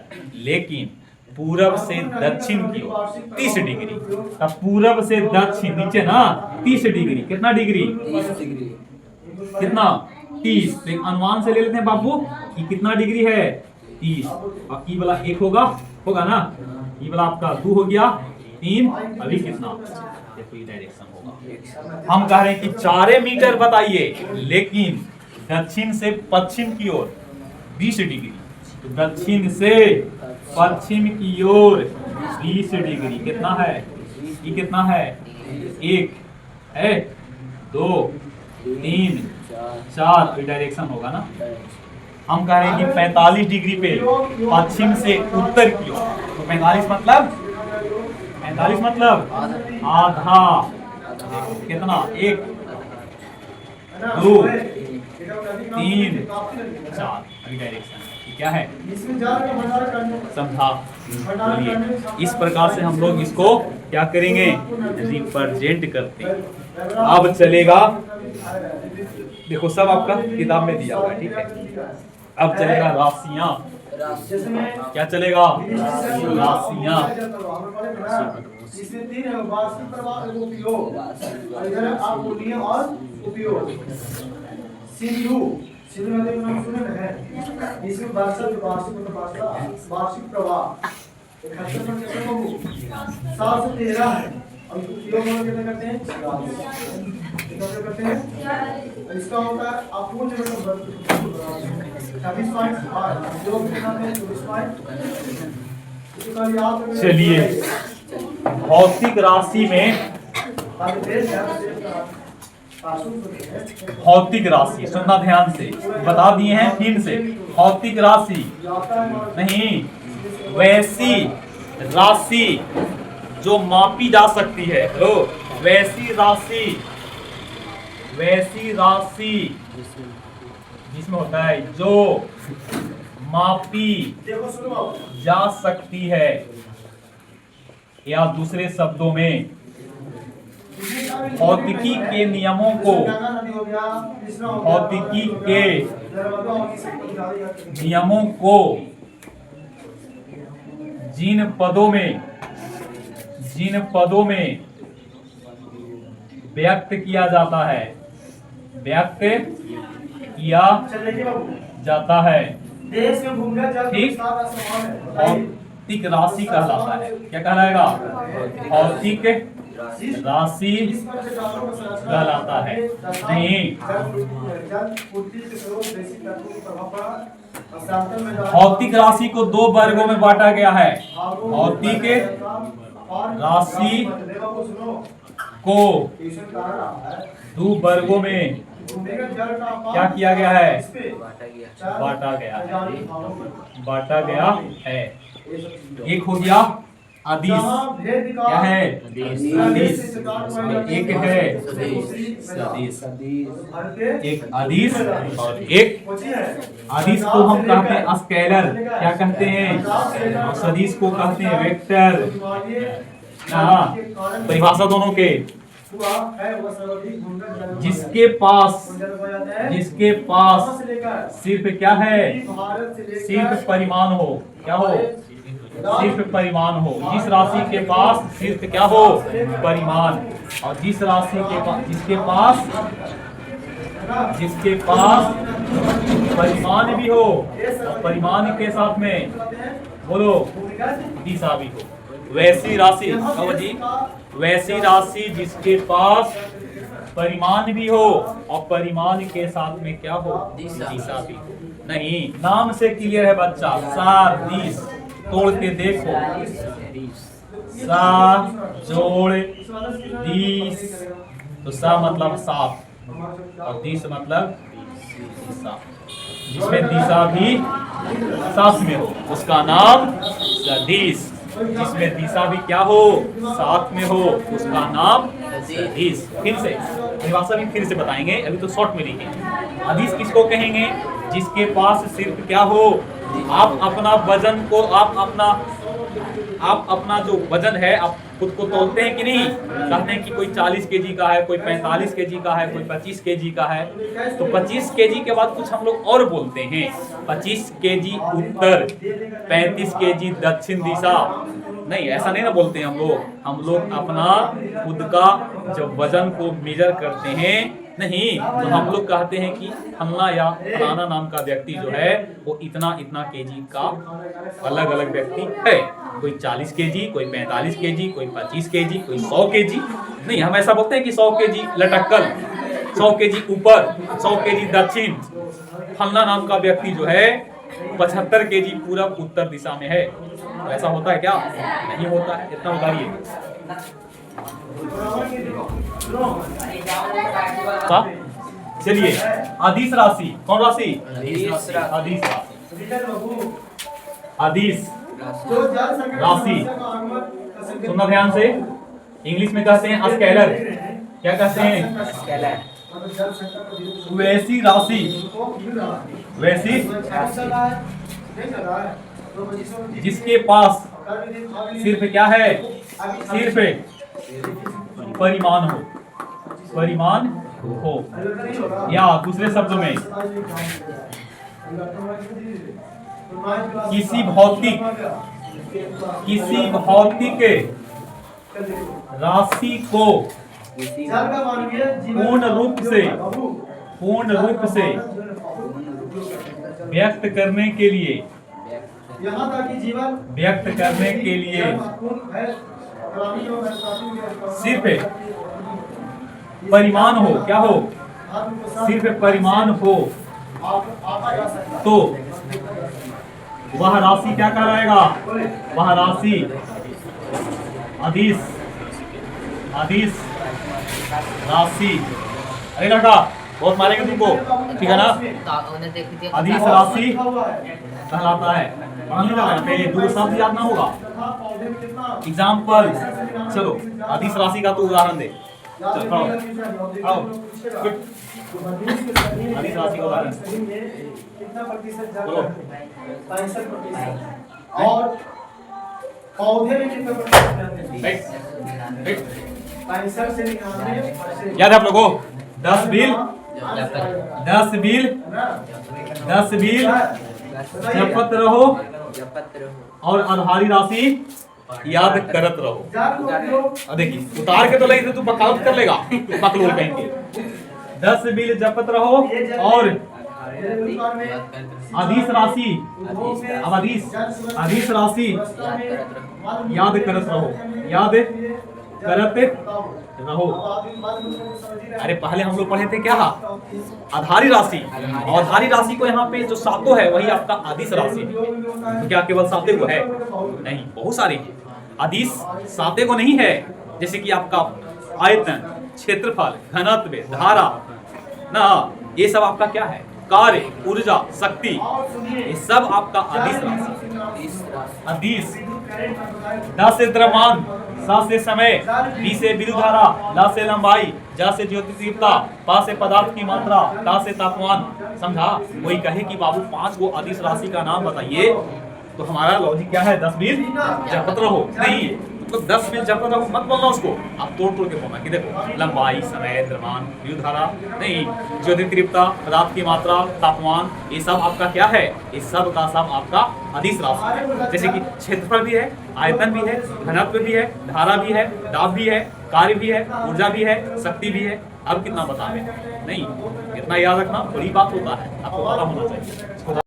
लेकिन पूरब से दक्षिण की ओर 30 डिग्री। अब पूरब से दक्षिण नीचे ना 30 डिग्री, कितना डिग्री? 30 डिग्री। कितना? 30। तो एक अनुमान से ले लेते हैं बाबू कि कितना डिग्री है? 30। अब ई वाला 1 होगा ना, ई वाला आपका 2 हो गया, 3, अभी कितना? देखो ये डायरेक्शन होगा। हम कह रहे हैं कि 4 मीटर बताइए, लेकिन दक्षिण से पश्चिम की ओर 20 डिग्री। तो दक्षिण से पश्चिम की ओर 20 डिग्री कितना है? ये कितना है? 1 है, 2, 3, 4, डायरेक्शन होगा ना। हम कह रहे हैं कि 45 डिग्री पे पश्चिम से उत्तर की ओर, तो 45 मतलब आधा। कितना? 1, 2, 3, 4, अभी डायरेक्शन क्या है? समझा? बोलिए। इस प्रकार से हम लोग इसको क्या करेंगे? रिप्रेजेंट करते हैं। अब चलेगा, देखो सब आपका किताब में दिया हुआ है, ठीक है। अब चलेगा राशियां। क्या चलेगा? राशियां। इसमें 3 है, वार्षिक प्रवाह और उपयोग, और इधर आपूर्ति और उपयोग। सीयू मतलब नाम सुने हैं, इसमें वार्षिक वार्षिक प्रवाह 71 कैसे होगा? 713 है, और उपयोग हम कितना करते हैं? कितना करते हैं? इसका होता है आपूर्ति मतलब 26.8, उपयोग कितना है? 24.8। चलिए, भौतिक राशि में, भौतिक राशि सुनना ध्यान से, बता दिए हैं फिर से। भौतिक राशि नहीं, वैसी राशि जो मापी जा सकती है। तो वैसी राशि जिसमें होता है जो मापी जा सकती है, या दूसरे शब्दों में भौतिकी के नियमों को, भौतिकी के नियमों को जिन पदों में व्यक्त किया जाता है, व्यक्त किया जाता है, ठीक, भौतिक राशि कहलाता है। क्या कहलाएगा? भौतिक राशि कहलाता है। नहीं, भौतिक राशि को 2 वर्गों में बांटा गया है। भौतिक राशि को 2 वर्गों में क्या किया गया है? बांटा गया है। एक हो गया अदिश, क्या है? अदिश। एक है सदिश, एक अदिश और एक अदिश को हम कहते हैं स्केलर, क्या कहते हैं? और सदिश को कहते हैं वेक्टर। हाँ, परिभाषा दोनों के, जिसके पास सिर्फ क्या है? सिर्फ परिमाण हो। क्या हो? सिर्फ परिमाण हो। जिस राशि के पास सिर्फ क्या हो? परिमाण। और जिस राशि के पास, जिसके पास परिमाण भी हो और परिमाण के साथ में बोलो दिशा भी हो, वैसी राशि, जी, वैसी राशि जिसके पास परिमाण भी हो और परिमाण के साथ में क्या हो? दिशा भी हो। नहीं, नाम से क्लियर है बच्चा। सादिश, तोड़ के देखो, सा जोड़ दिश, तो सा मतलब साफ और दिश मतलब दिशा। जिसमें दिशा भी साथ में हो उसका नाम सदिश। जिसमें दिशा भी क्या हो? साथ में हो, उसका नाम सदिश। फिर से परिभाषा भी फिर से बताएंगे, अभी तो शॉर्ट में लिखेंगे। अदिश किसको कहेंगे? जिसके पास सिर्फ क्या हो? आप अपना वजन को, आप अपना आप अपना जो वजन है आप खुद को तोलते हैं कि नहीं? कहते हैं कि कोई 40 केजी का है, कोई 45 केजी का है, कोई 25 केजी का है। तो 25 केजी के बाद कुछ हम लोग और बोलते हैं, 25 केजी उत्तर, 35 केजी दक्षिण दिशा। नहीं, ऐसा नहीं ना बोलते हैं हम लोग अपना खुद का जब वजन को मेजर करते हैं नहीं, तो हम लोग कहते हैं कि फलना या फलाना नाम का व्यक्ति जो है वो इतना इतना केजी का अलग अलग व्यक्ति है। कोई 40 केजी, कोई 45 केजी, कोई 25 केजी, कोई 100 केजी। नहीं, हम ऐसा बोलते हैं कि 100 केजी लटक्कल, 100 केजी ऊपर, 100 केजी दक्षिण। फलना नाम का व्यक्ति जो है 75 केजी पूरब उत्तर दिशा में है। तो ऐसा होता है क्या? नहीं होता है। इतना उतारिए। चलिए, अदिश राशि, कौन राशि? अदिश राशि। सुनना ध्यान से। इंग्लिश में कहते हैं स्केलर। क्या कहते हैं? स्केलर। वैसी राशि, वैसी जिसके पास सिर्फ क्या है? सिर्फ परिमाण हो, परिमाण हो, या दूसरे शब्दों में किसी भौतिक राशि को पूर्ण रूप से व्यक्त करने के लिए, सिर्फ परिमाण हो। क्या हो? सिर्फ परिमाण हो तो वह राशि क्या कहलाएगा? वह राशि अदिश राशि। अरे लड़का बहुत मारेंगे तुमको, ठीक है ना? अदिश राशि कहलाता है। पहले दो शब्द याद ना होगा। एग्जाम्पल, चलो अदिश राशि का तो उदाहरण दे। चलो आओ, अदिश राशि का उदाहरण कितना प्रतिशत जाता है? 65%। और पौधे में कितना प्रतिशत जाते हैं? 65 से 99%। याद है आप लोगों? 10 बिल जपत रहो और आधारी राशि याद करत रहो। देखिए उतार के तो लगे तू बकावत कर लेगा, बकलोल कहेंगे। 10 बिल जपत रहो और अदिश राशि, अब अदिश राशि याद करत रहो। अरे पहले हम लोग पढ़े थे क्या? आधारी राशि। और आधारी राशि को यहाँ पे जो सातों है वही आपका अदिश राशि है। तो क्या केवल साते को है? नहीं, बहुत सारे हैं। अदिश साते को नहीं है। जैसे कि आपका आयतन, क्षेत्रफल, घनत्व, धारा ना, ये सब आपका क्या है? कार्य, ऊर्जा, शक्ति, ये सब आपका अदिश राशि। अदिश 10 से द्रव्यमान, 7 से समय, 20 से विद्युत धारा, ला से लंबाई, जा से ज्योति तीव्रता, पा से पदार्थ की मात्रा, ता से तापमान। समझा? कोई कहे कि बाबू 5 को अदिश राशि का नाम बताइए, तो हमारा लॉजिक क्या है? 10 बिल जपत रहो। नहीं, तो 10 बिल जपत रहो मत बोलना उसको, आप तोड़ के बोलना कि देखो लंबाई, समय, द्रव्यमान, विद्युत धारा, नहीं, ज्योति तीव्रता, पदार्थ की मात्रा, तापमान, ये सब आपका क्या है? इस सब का सब आपका अदिश राशि है। जैसे कि क्षेत्रफल भी है, आयतन भी है, घनत्व भी है, धारा भी है, दाब भी है, कार्य भी है, ऊर्जा भी है, शक्ति भी है। अब कितना बतावे? नहीं, इतना याद रखना बड़ी बात होता है, आपको पता होना चाहिए।